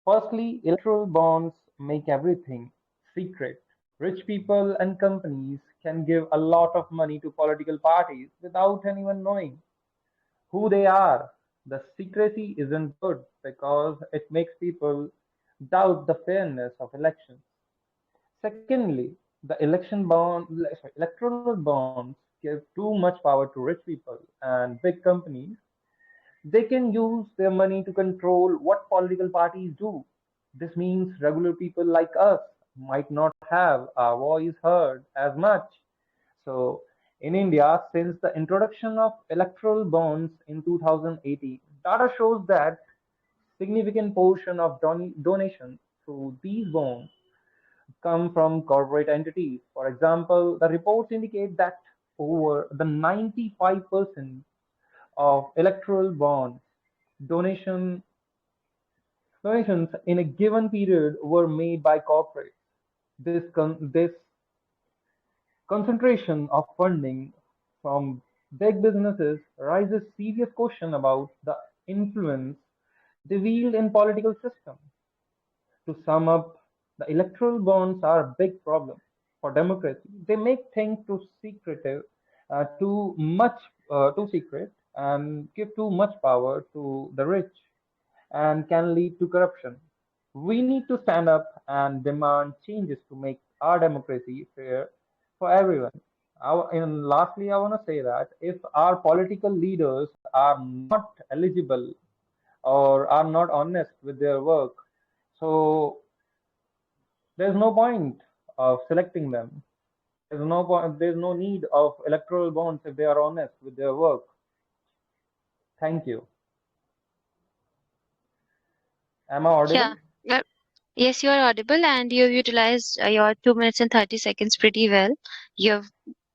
Firstly, electoral bonds make everything secret. Rich people and companies can give a lot of money to political parties without anyone knowing who they are. The secrecy isn't good because it makes people doubt the fairness of elections. Secondly, the electoral bonds give too much power to rich people and big companies. They can use their money to control what political parties do. This means regular people like us might not have our voice heard as much. So, in India, since the introduction of electoral bonds in 2018, data shows that significant portion of donations through these bonds come from corporate entities. For example, the reports indicate that over the 95% of electoral bonds donation donations in a given period were made by corporates. This concentration of funding from big businesses raises serious question about the influence they wield in political system. To sum up, the electoral bonds are a big problem for democracy. They make things too secret, and give too much power to the rich, and can lead to corruption. We need to stand up and demand changes to make our democracy fair for everyone. And lastly, I want to say that if our political leaders are not eligible or are not honest with their work, so there's no point of selecting them. There's no point, there's no need of electoral bonds if they are honest with their work. Thank you. Am I audible? Yeah. Yes, you are audible and you've utilized your 2 minutes and 30 seconds pretty well. You've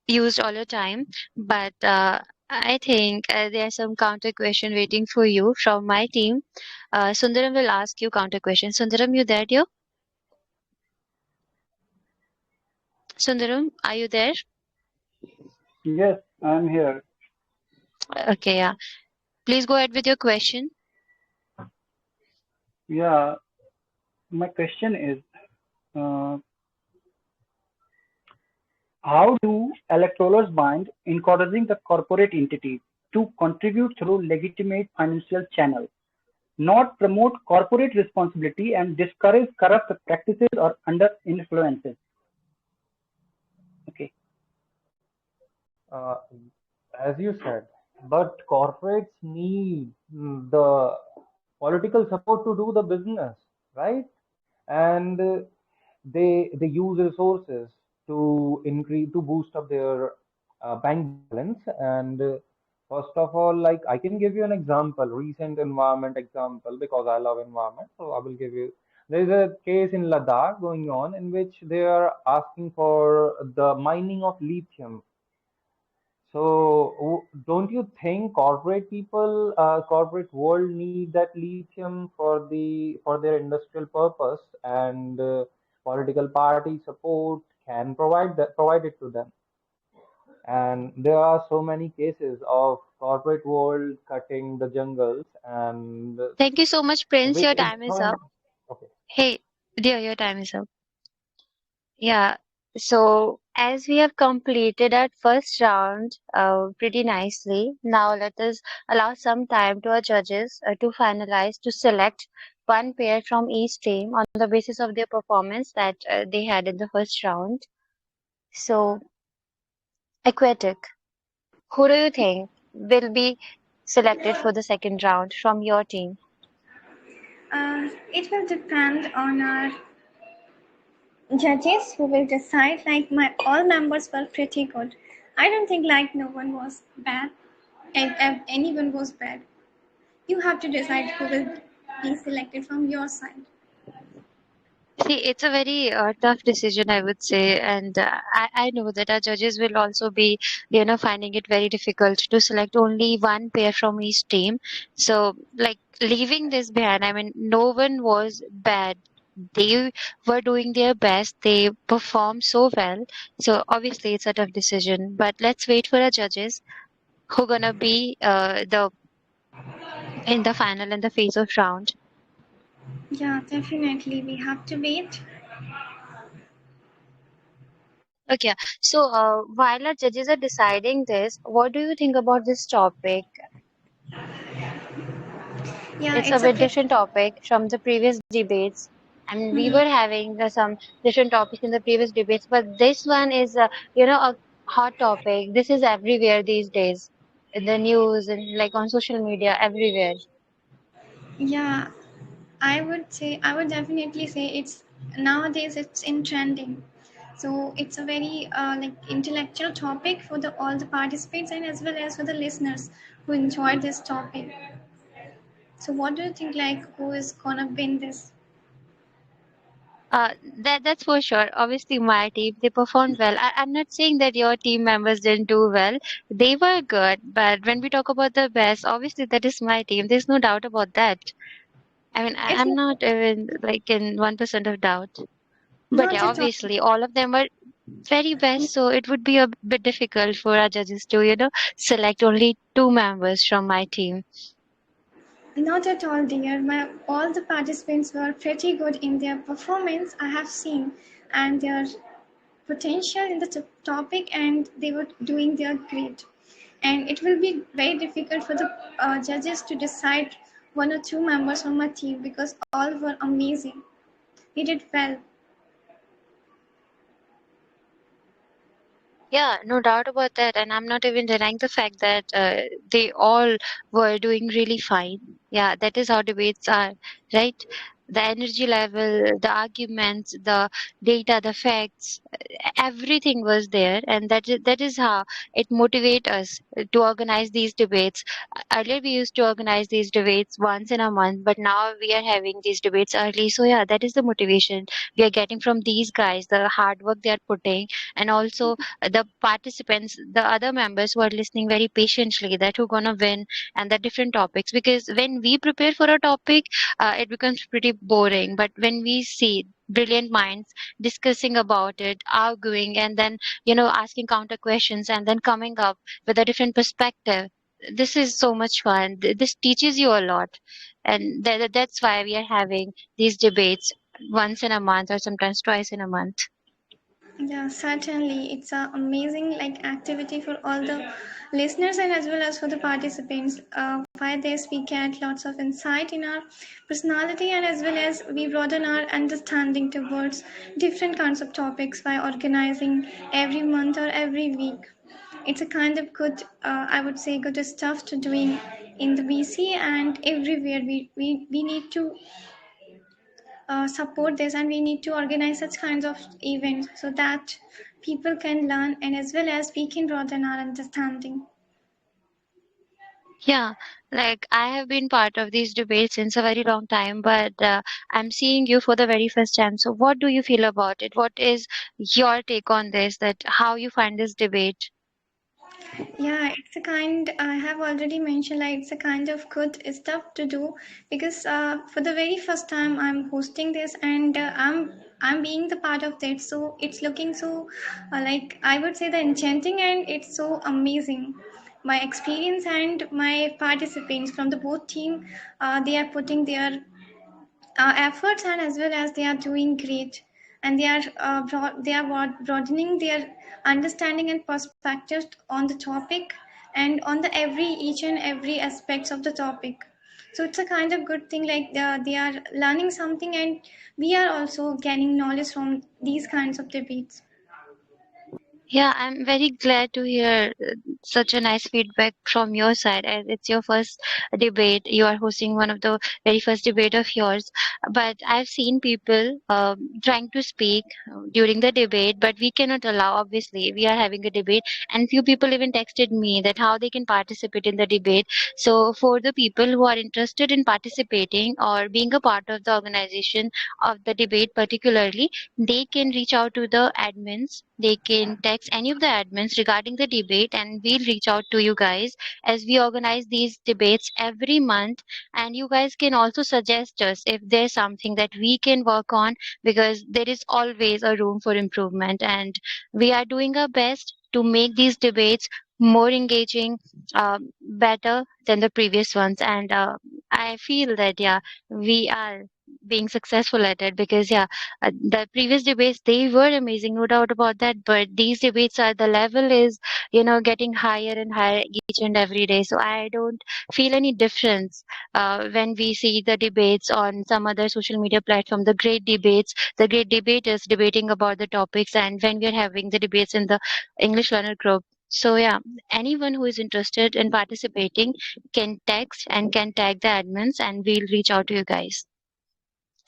used all your time, but I think there's some counter question waiting for you from my team. Sundaram will ask you counter question. Sundaram, you there, dear? Sundaram, are you there? Yes, I'm here. Okay, yeah. Please go ahead with your question. Yeah, my question is, uh, how do electorals bind encouraging the corporate entities to contribute through legitimate financial channels, not promote corporate responsibility and discourage corrupt practices or under influences? Okay. Uh, as you said, but corporates need the political support to do the business, right? And they use resources to increase to boost up their bank balance. And first of all, like I can give you an example, recent environment example, because I love environment. So I will give you. There is a case in Ladakh going on in which they are asking for the mining of lithium. So don't you think corporate people, corporate world need that lithium for their industrial purpose, and political party support can provide it to them. And there are so many cases of corporate world cutting the jungles and Thank you so much, Prince. Your time is ignoring. up. Okay. Hey, dear, your time is up. Yeah. So, as we have completed our first round pretty nicely, now let us allow some time to our judges to finalize, to select one pair from each team on the basis of their performance that they had in the first round. So, Aquatic, who do you think will be selected for the second round from your team? It will depend on our judges who will decide. Like my all members were pretty good. I don't think like no one was bad. If anyone was bad, you have to decide who will be selected from your side. See, it's a very tough decision, I would say, and I know that our judges will also be, finding it very difficult to select only one pair from each team. So, like leaving this behind, I mean, no one was bad. They were doing their best. They performed so well. So obviously, it's a tough decision. But let's wait for our judges who gonna be the in the final and the face-off round. Yeah, definitely. We have to wait. Okay, so while our judges are deciding this, what do you think about this topic? Yeah, It's a it's a bit pretty. different topic from the previous debates. I mean, we Mhm. were having some different topics in the previous debates, but this one is, a hot topic. This is everywhere these days, in the news and like on social media, everywhere. Yeah, I would definitely say it's nowadays it's in trending. So it's a very like intellectual topic for the all the participants and as well as for the listeners who enjoy this topic. So what do you think? Like who is gonna win this? Uh, that's for sure. Obviously, my team they performed well. I'm not saying that your team members didn't do well. They were good, but when we talk about the best, obviously that is my team. There's no doubt about that. I mean, It's I'm not even like in 1% of doubt. But not yeah, at all. obviously all of them were very best, so it would be a bit difficult for our judges to, select only two members from my team. Not at all, dear. All the participants were pretty good in their performance. I have seen, and their potential in the topic, and they were doing their great. And it will be very difficult for the judges to decide one or two members from a team because all were amazing. They did well. Yeah, no doubt about that. And I'm not even denying the fact that they all were doing really fine. Yeah, that is how debates are, right? The energy level, the arguments, the data, the facts, everything was there, and that is how it motivate us to organize these debates. Earlier we used to organize these debates once in a month, but now we are having these debates early. So yeah, that is the motivation we are getting from these guys, the hard work they are putting, and also the participants, the other members who are listening very patiently, that who gonna win, and the different topics. Because when we prepare for a topic, it becomes pretty boring. But when we see brilliant minds discussing about it, arguing, and then asking counter questions, and then coming up with a different perspective, this is so much fun. This teaches you a lot, and that's why we are having these debates once in a month or sometimes twice in a month. Yeah, certainly. It's a amazing activity for all the listeners and as well as for the participants. By this, we get lots of insight in our personality and as well as we broaden our understanding towards different kinds of topics by organizing every month or every week. It's a kind of good, I would say, good stuff to doing in the BC and everywhere. We need to support this and we need to organize such kinds of events so that people can learn and as well as we can broaden our understanding. Yeah, like I have been part of these debates since a very long time, but I'm seeing you for the very first time. So, what do you feel about it? What is your take on this? That how you find this debate? Yeah, it's a kind, I have already mentioned, it's a kind of good stuff to do because for the very first time I'm hosting this and I'm being the part of that. So it's looking so I would say the enchanting and it's so amazing. My experience and my participants from the both team, they are putting their efforts and as well as they are doing great and they are broadening their understanding and perspectives on the topic and on the every each and every aspects of the topic. So it's a kind of good thing they are learning something and we are also gaining knowledge from these kinds of debates. Yeah, I'm very glad to hear such a nice feedback from your side. As it's your first debate, you are hosting one of the very first debate of yours. But I've seen people trying to speak during the debate, but we cannot allow. Obviously, we are having a debate, and few people even texted me that how they can participate in the debate. So, for the people who are interested in participating or being a part of the organization of the debate, particularly, they can reach out to the admins. They can text any of the admins regarding the debate, and we'll reach out to you guys as we organize these debates every month. And you guys can also suggest us if there's something that we can work on, because there is always a room for improvement, and we are doing our best to make these debates more engaging, better than the previous ones. And I feel that, yeah, we are being successful at it, because yeah, the previous debates, they were amazing, no doubt about that, but these debates are, the level is getting higher and higher each and every day. So I don't feel any difference when we see the debates on some other social media platform, the great debates, the great debaters debating about the topics, and when we are having the debates in the English learner group. So yeah, anyone who is interested in participating can text and can tag the admins, and we'll reach out to you guys.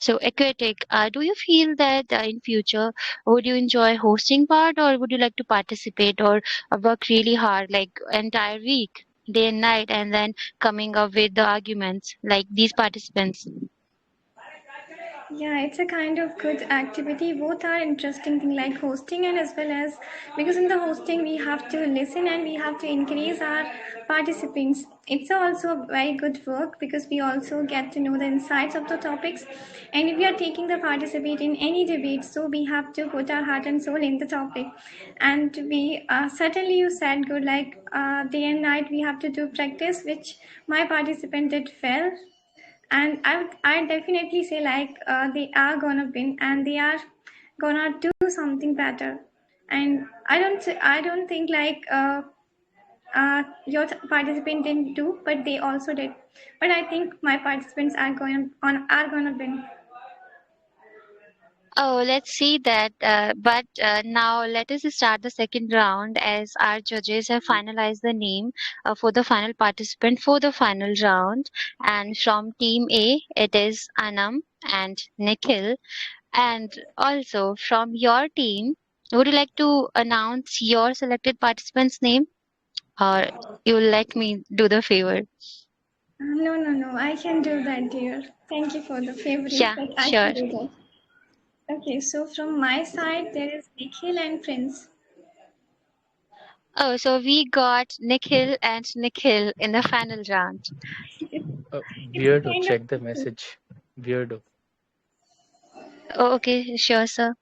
So, Aquatic, do you feel that in future would you enjoy hosting part, or would you like to participate or work really hard, like entire week, day and night, and then coming up with the arguments like these participants? Yeah, it's a kind of good activity. Both are interesting thing like hosting and as well as because in the hosting we have to listen and we have to increase our participants. It's also very good work because we also get to know the insights of the topics. And if we are taking the participate in any debate, so we have to put our heart and soul in the topic. And we certainly you said good day and night we have to do practice, which my participant did well and I definitely say they are gonna win and they are gonna do something better. And I don't think your participant didn't do, but they also did. But I think my participants are gonna win. Oh, let's see that. But now let us start the second round, as our judges have finalized the name for the final participant for the final round. And from Team A, it is Anam. and Nikhil. And also from your team, would you like to announce your selected participant's name, or you will let me do the favor? No, no, no. I can do that, dear. Thank you for the favorite, Yeah, but I can sure. do that. Okay, so from my side, there is Nikhil and Prince. Oh, so we got Nikhil and Nikhil in the final round. It's Weirdo, kind of check the message. Weirdo. Oh, okay, sure, sir.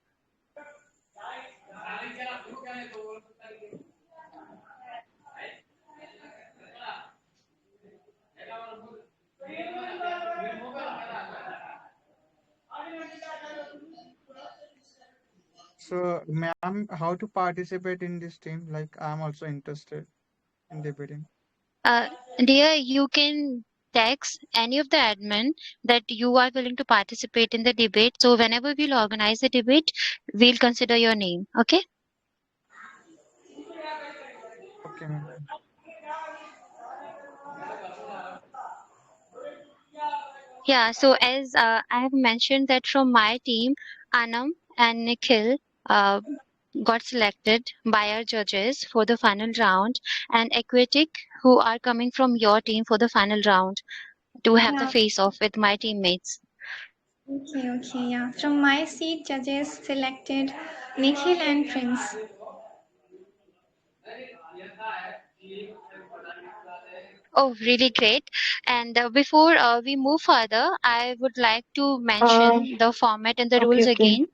So, ma'am, how to participate in this team? Like, I'm also interested in debating. Uh, Dear, you can text any of the admin that you are willing to participate in the debate. So whenever we'll organize the debate, we'll consider your name. Okay? Okay, ma'am. Yeah, so as I have mentioned that from my team, Anam and Nikhil uh, got selected by our judges for the final round, and Aquatic, who are coming from your team for the final round to have the Yeah, face off with my teammates. okay, okay, yeah. From my seat, judges selected Nikhil and Prince. Oh, really great. And before we move further, I would like to Uh, mention the format and the okay, rules okay. again.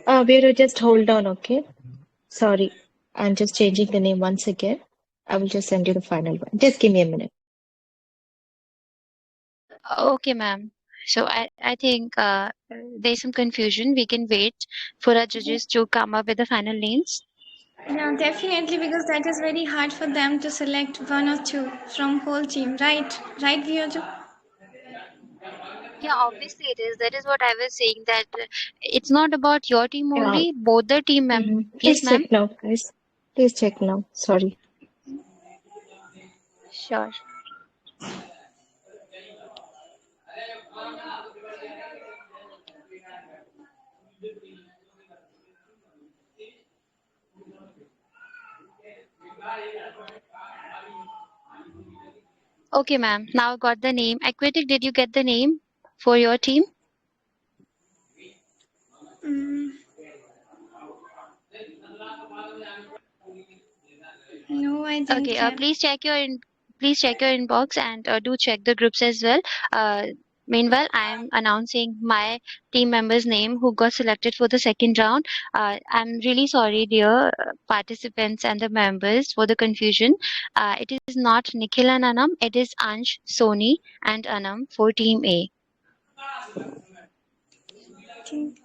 Vero, just hold on, okay? Sorry, I'm just changing the name once again. I will just send you the final one. Just give me a minute. Okay, ma'am. So I think there's some confusion. We can wait for our judges to come up with the final names. Yeah, definitely, because that is very hard for them to select one or two from whole team, right? Right, Vyaju? Yeah, obviously it is. That is what I was saying, that it's not about your team Yeah. only, both the team members. Yes, Please ma'am. check now, guys. Please check now. Sorry. Sure. Okay, ma'am. Now got the name. Aquatic, did you get the name for your team? Mm, no, I didn't Okay, get. please check your inbox and do check the groups as well. Uh, Meanwhile, I am announcing my team member's name who got selected for the second round. I'm really sorry, dear participants and the members, for the confusion. It is not Nikhil and Anam, it is Ansh, Soni, and Anam for Team A. Think.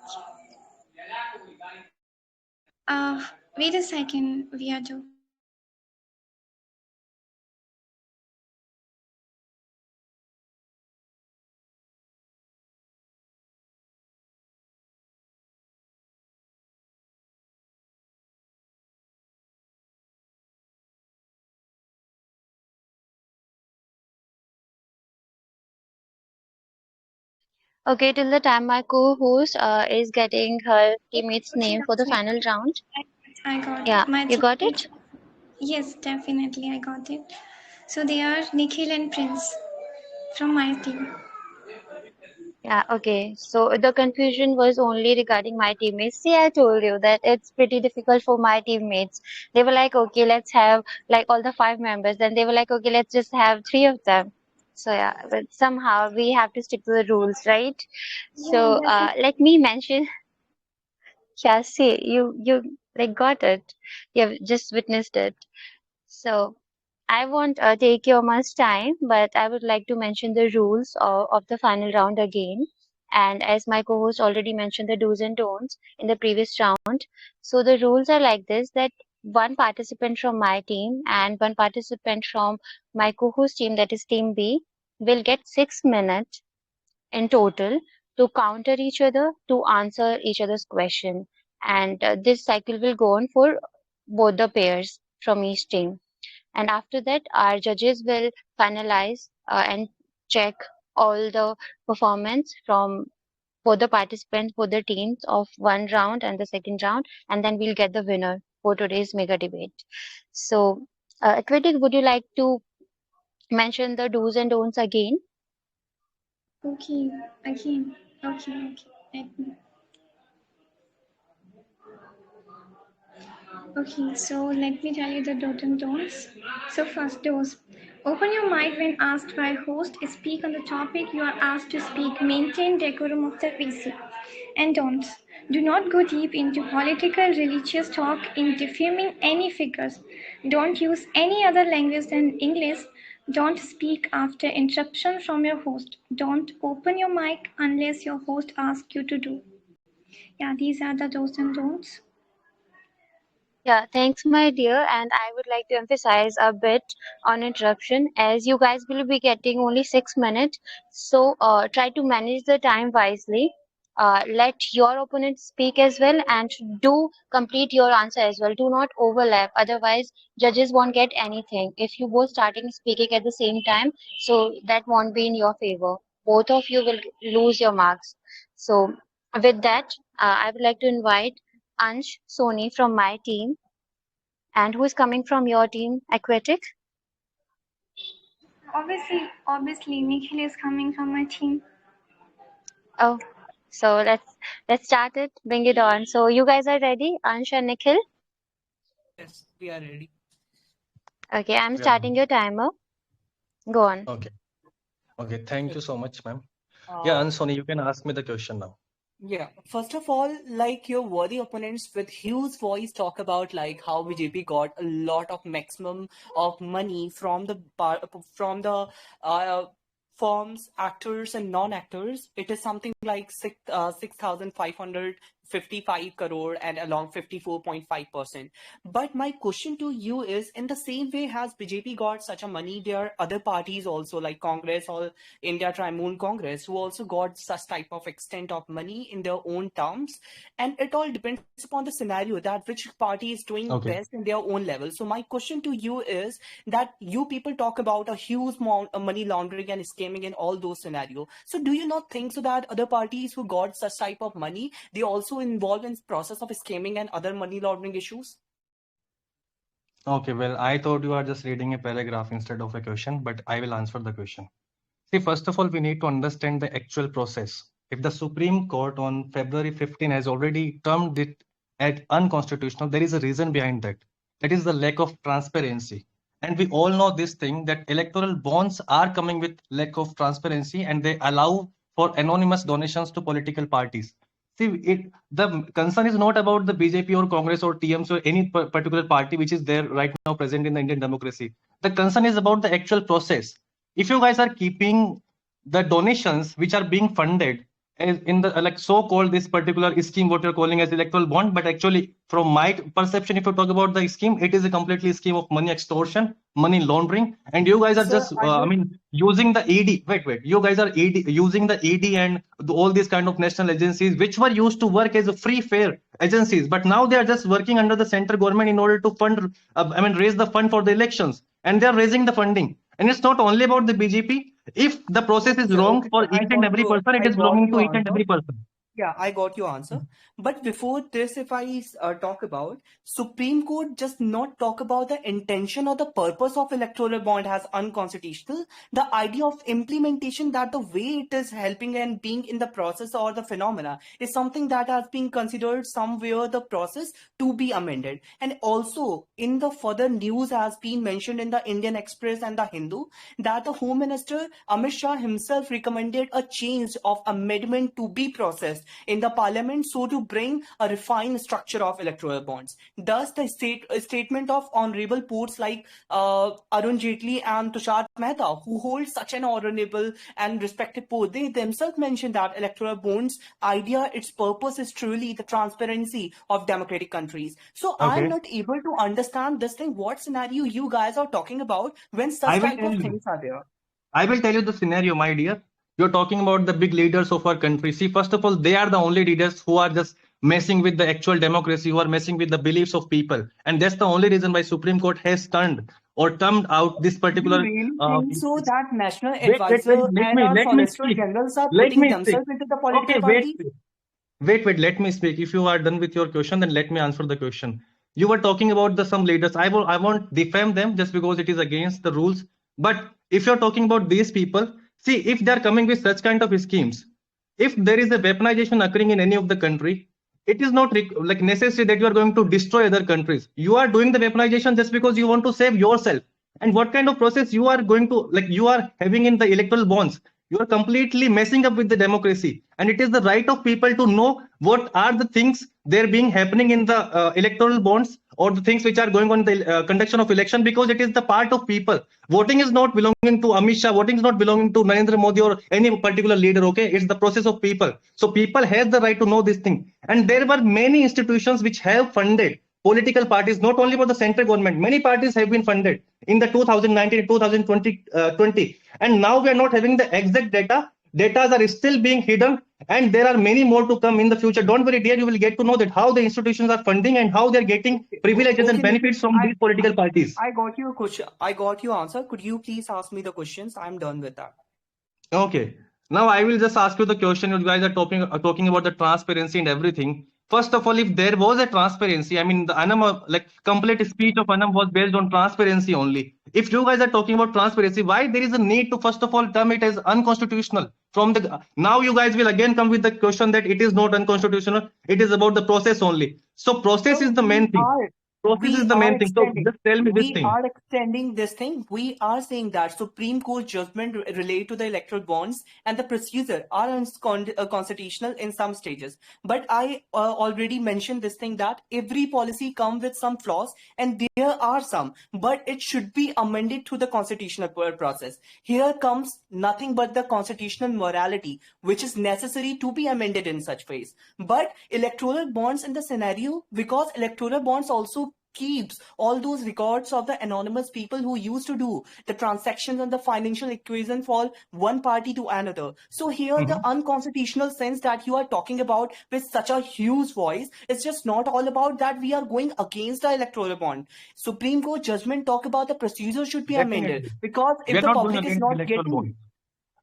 Wait a second, Vyaju. Okay, till the time my co-host is getting her teammate's Okay, name for the that's it. final round. I got Yeah, my you got teammate. it? Yes, definitely, I got it. So they are Nikhil and Prince from my team. Yeah, okay. So the confusion was only regarding my teammates. See, I told you that it's pretty difficult for my teammates. They were like, okay, let's have like all the five members. Then they were like, okay, let's just have three of them. So yeah, but somehow we have to stick to the rules, right? Yeah, So definitely. let me mention, yeah, see, you like got it. You have just witnessed it. So I won't take your much time, but I would like to mention the rules of the final round again. And as my co-host already mentioned the do's and don'ts in the previous round, so the rules are like this, that one participant from my team and one participant from my co-host team, that is team B, will get 6 minutes in total to counter each other, to answer each other's question. And this cycle will go on for both the pairs from each team. And after that, our judges will finalize and check all the performance from for the participants, for the teams of one round and the second round, and then we'll get the winner for today's mega debate. So, Aquatic, would you like to mention the do's and don'ts again? Okay, again. Okay. Let me. Okay, so let me tell you the do's and don'ts. So first dose. Open your mic when asked by host. Speak on the topic you are asked to speak. Maintain decorum of the VC. And don'ts. Do not go deep into political, religious talk in defaming any figures. Don't use any other language than English. Don't speak after interruption from your host. Don't open your mic unless your host asks you to do. Yeah, these are the do's and don'ts. Yeah, thanks, my dear. And I would like to emphasize a bit on interruption as you guys will be getting only 6 minutes. So try to manage the time wisely. Let your opponent speak as well and do complete your answer as well. Do not overlap. Otherwise, judges won't get anything. If you both starting speaking at the same time, so that won't be in your favor. Both of you will lose your marks. So with that, I would like to invite Ansh Soni from my team. And who is coming from your team, Aquatic? Obviously, Nikhil is coming from my team. Oh, so let's start it. Bring it on. So you guys are ready, Ansh and Nikhil? Yes, we are ready. Okay, I'm We are starting your timer. Go on. okay. Okay. Thank you Okay. so much, ma'am. Yeah, Uh, Ansoni, you can ask me the question now. Yeah, first of all, like your worthy opponents with huge voice talk about like how BJP got a lot of maximum of money from from the uh, firms, actors and non-actors. It is something like 6,555 crore and along 54.5%. But my question to you is, in the same way has BJP got such a money, there are other parties also like Congress or India Tribune Congress, who also got such type of extent of money in their own terms. And it all depends upon the scenario that which party is doing Okay. best in their own level. So my question to you is that you people talk about a huge amount of money laundering and scamming in all those scenarios. So do you not think so that other parties who got such type of money, they also involved in process of scamming and other money laundering issues? Okay. Well, I thought you are just reading a paragraph instead of a question, but I will answer the question. See, first of all, we need to understand the actual process. If the Supreme Court on February 15 has already termed it as unconstitutional, there is a reason behind that. That is the lack of transparency. And we all know this thing that electoral bonds are coming with lack of transparency and they allow for anonymous donations to political parties. See, the concern is not about the BJP or Congress or TMC or any particular party which is there right now present in the Indian democracy. The concern is about the actual process. If you guys are keeping the donations which are being funded in the like so-called this particular scheme, what you're calling as electoral bond, but actually from my perception, if you talk about the scheme, it is a completely scheme of money extortion, money laundering, and you guys are Sir, just I I would. mean using the ED. Wait, you guys are using the ED and all these kind of national agencies which were used to work as a free fair agencies, but now they are just working under the central government in order to fund raise the fund for the elections, and they are raising the funding. And it's not only about the BJP. If the process is wrong Okay, for sir, each and every person, it I is got belonging to your each and answer. every person. Yeah, I got your answer. But before this, if I talk about Supreme Court, just not talk about the intention or the purpose of electoral bond as unconstitutional. The idea of implementation, that the way it is helping and being in the process or the phenomena is something that has been considered somewhere the process to be amended. And also in the further news has been mentioned in the Indian Express and the Hindu that the Home Minister Amit Shah himself recommended a change of amendment to be processed in the parliament so to bring a refined structure of electoral bonds. Thus, the statement of honorable ports like Arun Jaitley and Tushar Mehta, who hold such an honorable and respected post, they themselves mentioned that electoral bonds idea, its purpose is truly the transparency of democratic countries. So I'm Okay, not able to understand this thing. What scenario you guys are talking about when I such will type tell of you. things are there? I will tell you the scenario, my dear. You're talking about the big leaders of our country. See, first of all, they are the only leaders who are just messing with the actual democracy, who are messing with the beliefs of people. And that's the only reason why Supreme Court has turned or termed out this Do you particular. really Uh, think so that national wait, advisor and our let me solicitor speak. generals are Let putting me speak. themselves into the Okay, political party? wait, let me speak. If you are done with your question, then let me answer the question. You were talking about the some leaders. I won't defame them just because it is against the rules. But if you're talking about these people, see, if they're coming with such kind of schemes, if there is a weaponization occurring in any of the country, it is not like necessary that you are going to destroy other countries. You are doing the weaponization just because you want to save yourself. And what kind of process you are going to, like, you are having in the electoral bonds? You are completely messing up with the democracy, and it is the right of people to know what are the things they're being happening in the electoral bonds, or the things which are going on in the conduction of election, because it is the part of people. Voting is not belonging to Amit Shah, voting is not belonging to Narendra Modi or any particular leader. Okay, it's the process of people. So people has the right to know this thing. And there were many institutions which have funded political parties, not only for the central government. Many parties have been funded in the 2019 2020 and now we are not having the exact data are still being hidden, and there are many more to come in the future. Don't worry dear, you will get to know that how the institutions are funding and how they're getting privileges and Okay, Nikhil, benefits from these political parties. I got your question. I got your answer. Could you please ask me the questions? I'm done with that. Okay. Now I will just ask you the question. You guys are talking about the transparency and everything. First of all, if there was a transparency, I mean the Anam like complete speech of Anam was based on transparency only. If you guys are talking about transparency, why there is a need to first of all term it as unconstitutional? From the now you guys will again come with the question that it is not unconstitutional. It is about the process only. So process is So the main thing. Process is the main thing. So just tell me this we thing. are extending this thing. We are saying that Supreme Court judgment related to the electoral bonds and the procedure are constitutional in some stages. But I already mentioned this thing that every policy comes with some flaws, and there are some, but it should be amended through the constitutional process. Here comes nothing but the constitutional morality, which is necessary to be amended in such ways. But electoral bonds in the scenario, because electoral bonds also keeps all those records of the anonymous people who used to do the transactions and the financial equation for one party to another. So here the unconstitutional sense that you are talking about with such a huge voice, it's just not all about that we are going against the electoral bond. Supreme Court judgment talk about the procedure should be amended, Definitely. because We if are the not going public is against not electoral getting, bonds.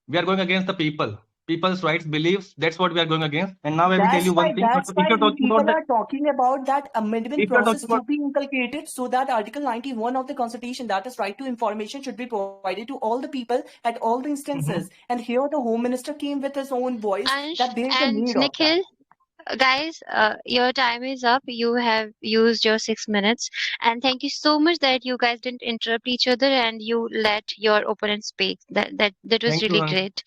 We are going against the people's rights, beliefs. That's what we are going against. And now I will tell you one thing. that's If why you're we talking about people the, are talking about that amendment if you're talking process about, to be inculcated, so that Article 91 of the Constitution, that is right to information, should be provided to all the people at all the instances. Mhm. And here the Home Minister came with his own voice Ansh that there is a and need of that. Nikhil, guys, your time is up. You have used your 6 minutes, and thank you so much that you guys didn't interrupt each other and you let your opponent speak. That was thank you, really great.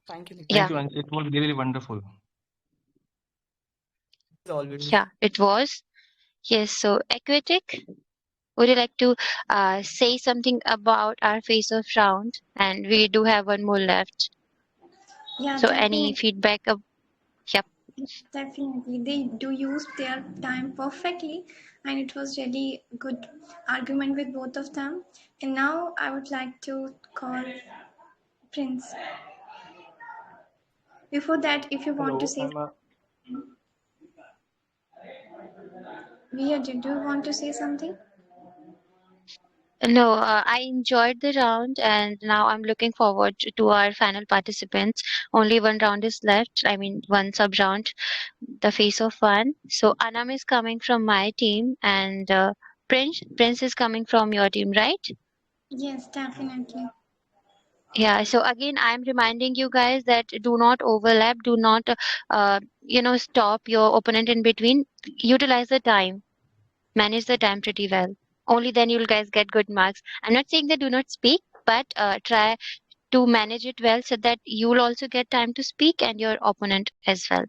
Thank you, Nikhil. Yeah, thank you, and it was really wonderful. Always. yeah, it was. Yes, so aquatic. Would you like to say something about our face-off round? And we do have one more left. Yeah, So any definitely. feedback? Yep. Definitely. They do use their time perfectly, and it was really good argument with both of them. And now I would like to call Prince. Before that, if you want to Hello, say, Via, did you want to say something? No, I enjoyed the round, and now I'm looking forward to our final participants. Only one round is left. I mean, one sub round, the face of one. So Anam is coming from my team, and Prince is coming from your team, right? Yes, definitely. Yeah. So again, I'm reminding you guys that do not overlap. Do not, stop your opponent in between. Utilize the time. Manage the time pretty well. Only then you'll guys get good marks. I'm not saying that do not speak, but try to manage it well so that you'll also get time to speak and your opponent as well.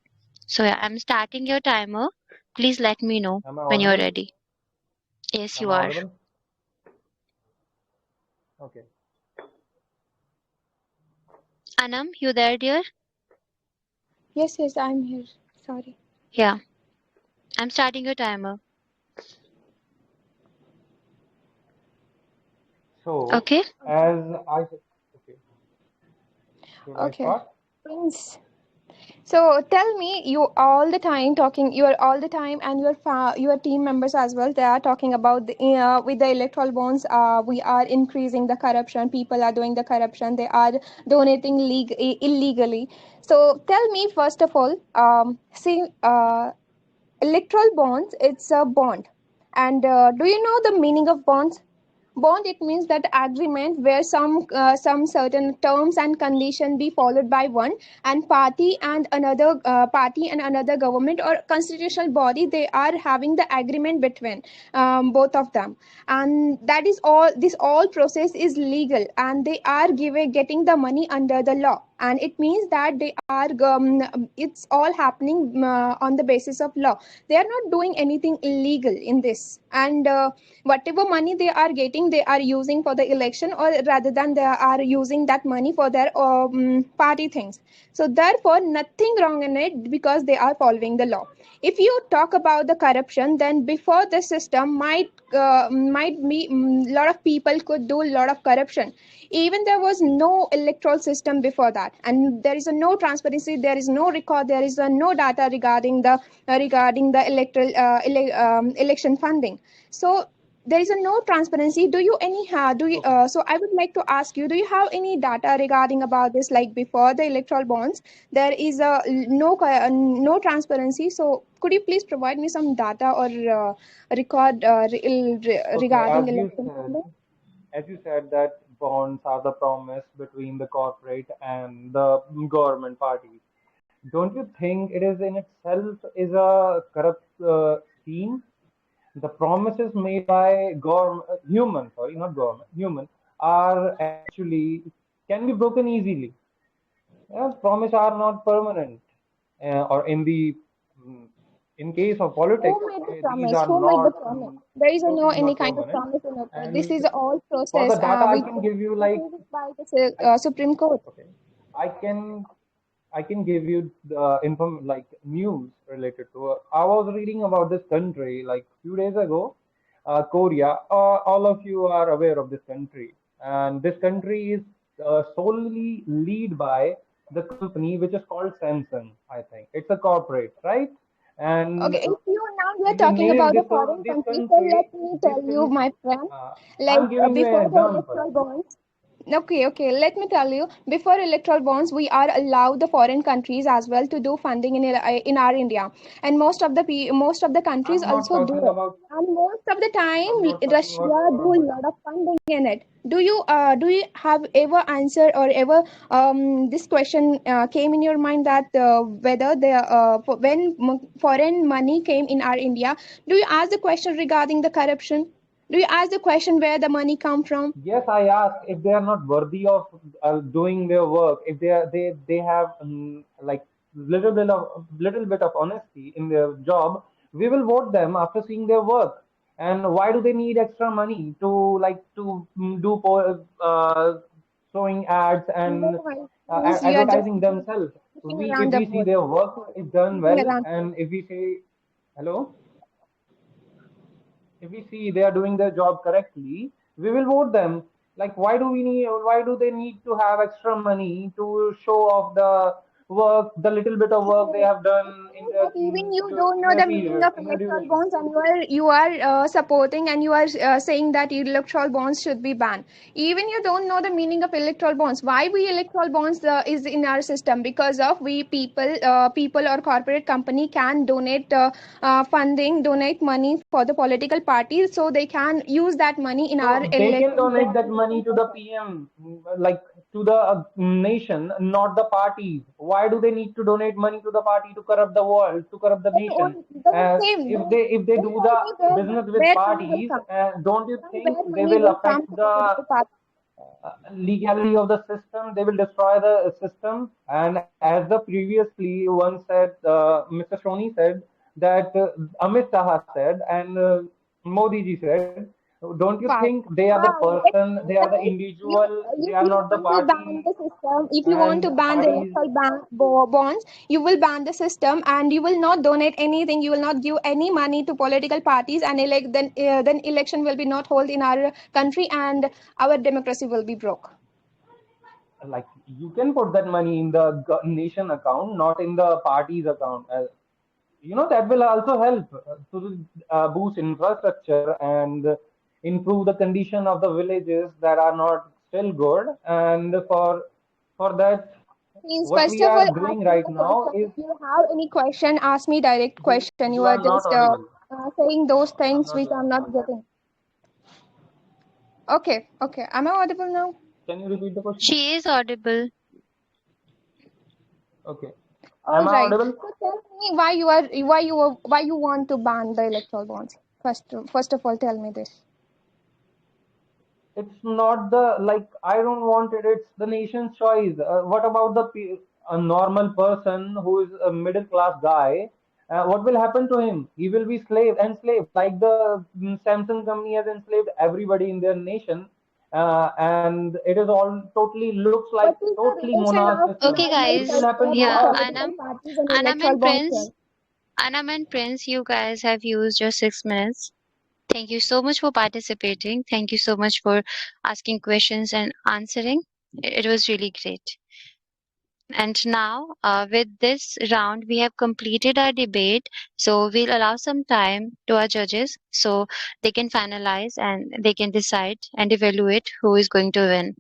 So yeah, I'm starting your timer. Please let me know am I when you're audible? ready. Yes, Am you I are. audible? Okay. Anam, you there, dear? Yes, yes, I'm here. Sorry. Yeah, I'm starting your timer. So, Okay. as I okay, should I Okay. start? Prince. So tell me, you all the time talking, you are all the time, and your team members as well. They are talking about with the electoral bonds. We are increasing the corruption. People are doing the corruption. They are donating illegally. So tell me first of all, see, electoral bonds. It's a bond, and do you know the meaning of bonds? Bond, it means that agreement where some certain terms and condition be followed by one and party and another government or constitutional body, they are having the agreement between both of them, and that is all. This all process is legal, and they are getting the money under the law, and it means that they are it's all happening on the basis of law. They are not doing anything illegal in this, and whatever money they are getting, they are using for the election, or rather than they are using that money for their party things. So therefore nothing wrong in it, because they are following the law. If you talk about the corruption, then before the system might be lot of people could do a lot of corruption. Even there was no electoral system before that, and there is a no transparency, there is no record, there is a no data regarding the election funding. So there is a no transparency. Do you any have do you Okay. so I would like to ask you, do you have any data regarding about this, like before the electoral bonds there is a no transparency? So could you please provide me some data or record Okay. regarding election funding? As you said that bonds are the promise between the corporate and the government parties. Don't you think it is in itself is a corrupt scheme? The promises made by government, human, sorry, not government, human, are actually can be broken easily. Yeah, promises are not permanent, or in the mm, in case of Who politics, made the these promise? are Who made the not promise? There is no totally any not kind of permanent. promise in it. This And is all for the process data, I which can give you like decided by the I Supreme Court. okay, I can I can give you the like news related to. I was reading about this country like few days ago, Korea. All of you are aware of this country, and this country is solely led by the company which is called Samsung. I think it's a corporate, right? And Okay, if you now you are if we talking name about the this foreign this countries, so country, let me this tell you, can my friend, uh, like I'm giving you an before the example. electoral bonds. Okay, okay. Let me tell you. Before electoral bonds, we are allowed the foreign countries as well to do funding in our India, and most of the countries I'm not also do talking it. about. And most of the I'm not time, talking about Russia do foreign a countries. lot of funding in it. Do you have ever answered or ever this question came in your mind that whether when foreign money came in our India, do you ask the question regarding the corruption? Do you ask the question where the money come from? Yes, I ask if they are not worthy of doing their work. If they have like little bit of honesty in their job, we will vote them after seeing their work. And why do they need extra money to like to showing ads No, and means you are just advertising themselves? beating We around if the we see bush. their work is done Beating well, around the bush. and if we say hello. If we see they are doing their job correctly, we will vote them. Like why do they need to have extra money to show off the work, the little bit of work they So have done it means that even you don't in know their the meaning period, of in their electoral duration? bonds, and you are supporting, and you are saying that electoral bonds should be banned. Even you don't know the meaning of electoral bonds. Why we electoral bonds is in our system? Because of we people or corporate company can donate money for the political parties, so they can use that money in our So they can election donate that money voting to the process. PM, like to the nation, not the parties. Why do they need to donate money to the party to corrupt the world, to corrupt the nation? The same. If they Then do tell the me business with where money will parties, come. don't you Then think where they money will will come affect to the political parties? legality of the system? They will destroy the system. And as the previously one said, Mr. Shoni said that Amit Shah said and Modi ji said, don't you think Fine. they are the Let person, they me are the say, you individual, they if are you not the want to ban party, the system, if you want and to ban the parties electoral bonds, you will ban the system, and you will not donate anything. You will not give any money to political parties, and then election will be not held in our country, and our democracy will be broke. like you can put that money in the nation account, not in the party's account. That will also help to boost infrastructure and improve the condition of the villages that are not still good. And for that, Please, what first we of are all, doing ask me right the now question. is If you have any question, ask me direct question. You you are are not just audible. saying those I'm things not which I'm not getting. Okay, okay. Am I audible now? Can you repeat the question? She is audible. Okay. All Am I right. audible? So tell me why you want to ban the electoral bonds. First of all, tell me this. It's not the like I don't want it. It's the nation's choice. What about a normal person who is a middle class guy? What will happen to him? He will be enslaved, like the Samsung company has enslaved everybody in their nation, and it is all totally looks like What is the totally relation monarch of system. Okay, normal, It will guys. happen to Yeah, normal us. political parties and Anam electoral and bonds here? Prince. Anam and Prince, you guys have used your 6 minutes. Thank you so much for participating. Thank you so much for asking questions and answering. It was really great. And now, with this round, we have completed our debate. So we'll allow some time to our judges so they can finalize and they can decide and evaluate who is going to win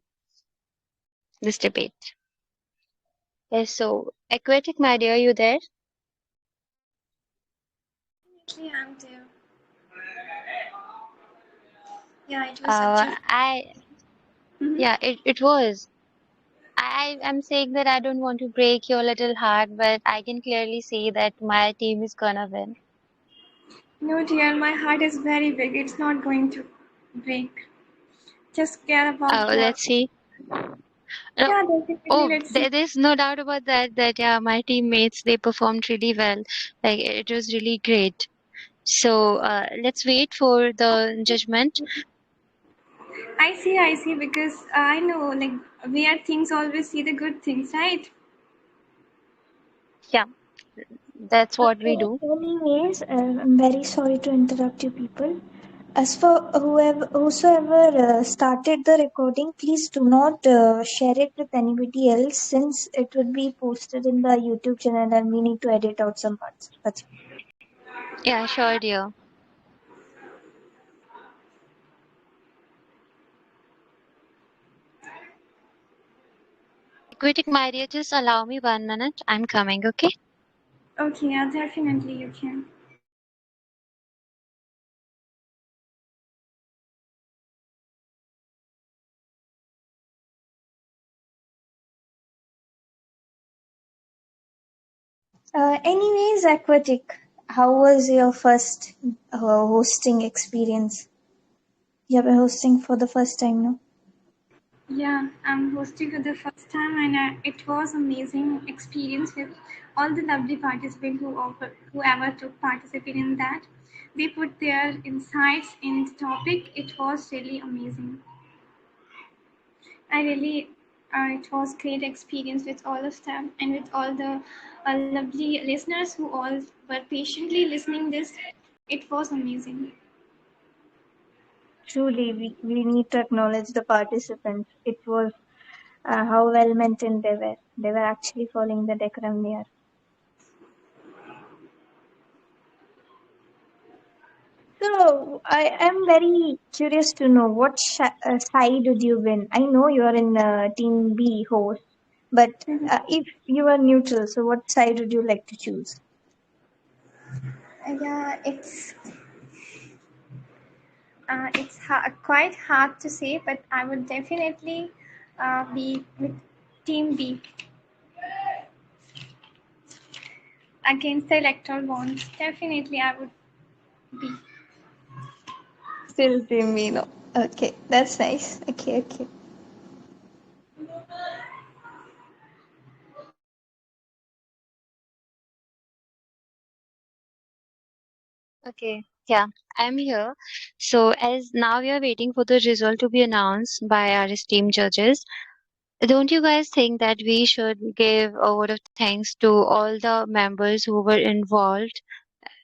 this debate. Yes, so Aquatic, my dear, you there? Definitely, I'm there. Yeah, it was such a. I Mhm. Yeah, it was. I am saying that I don't want to break your little heart, but I can clearly see that my team is gonna win. No, dear, my heart is very big. It's not going to break. Just care about your. Let's see. No, Yeah, definitely. oh, Let's see. there's no doubt about that. That yeah, my teammates they performed really well. Like it was really great. So let's wait for the judgment. I see, because I know, like, we are things always see the good things, right? Yeah, that's what we do. Anyways, I'm very sorry to interrupt you people. As for whosoever started the recording, please do not share it with anybody else since it would be posted in the YouTube channel and we need to edit out some parts. That's it. Yeah, sure, dear. Aquatic, my dear, just allow me 1 minute. I'm coming, okay? Okay, yeah, definitely you can. Anyways, Aquatic, how was your first hosting experience? You have been hosting for the first time now? Yeah, I'm hosting for the first time, and it was amazing experience with all the lovely participants whoever took participate in that. They put their insights in the topic. It was really amazing. I really, it was great experience with all of them and with all the lovely listeners who all were patiently listening this. It was amazing. Truly, we need to acknowledge the participants. It was how well maintained they were. They were actually following the decorum there. So I am very curious to know what side would you win? I know you are in Team B host, but Mhm. if you are neutral, so what side would you like to choose? Yeah, it's quite hard to say, but I would definitely be with Team B against the electoral bonds. Definitely, I would be. Still Team B, no. Okay, that's nice. Okay, okay. Okay, yeah, I'm here. So, as now we are waiting for the result to be announced by our esteemed judges, don't you guys think that we should give a word of thanks to all the members who were involved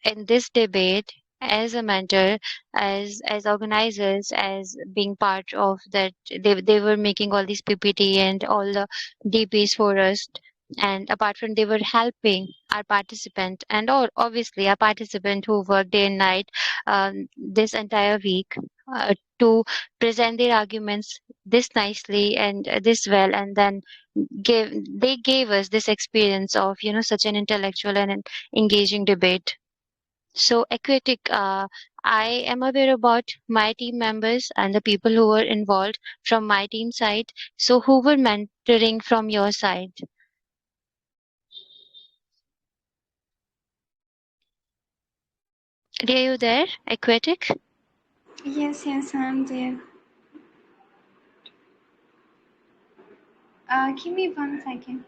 in this debate as a mentor, as organizers, as being part of that. They were making all these PPT and all the DPs for us. And apart from, they were helping our participant, and obviously our participant who worked day and night this entire week to present their arguments this nicely and this well, and then they gave us this experience of such an intellectual and an engaging debate. So aquatic, I am aware about my team members and the people who were involved from my team side. So who were mentoring from your side? Are you there, aquatic? Yes, I'm there. Give me 1 second.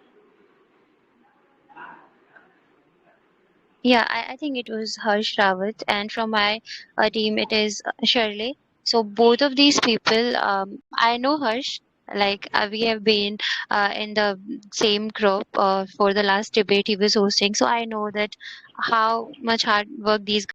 Yeah, I think it was Harsh Rawat, and from my team it is Shirley. So both of these people, I know Harsh. Like we have been in the same group for the last debate he was hosting, so I know that how much hard work these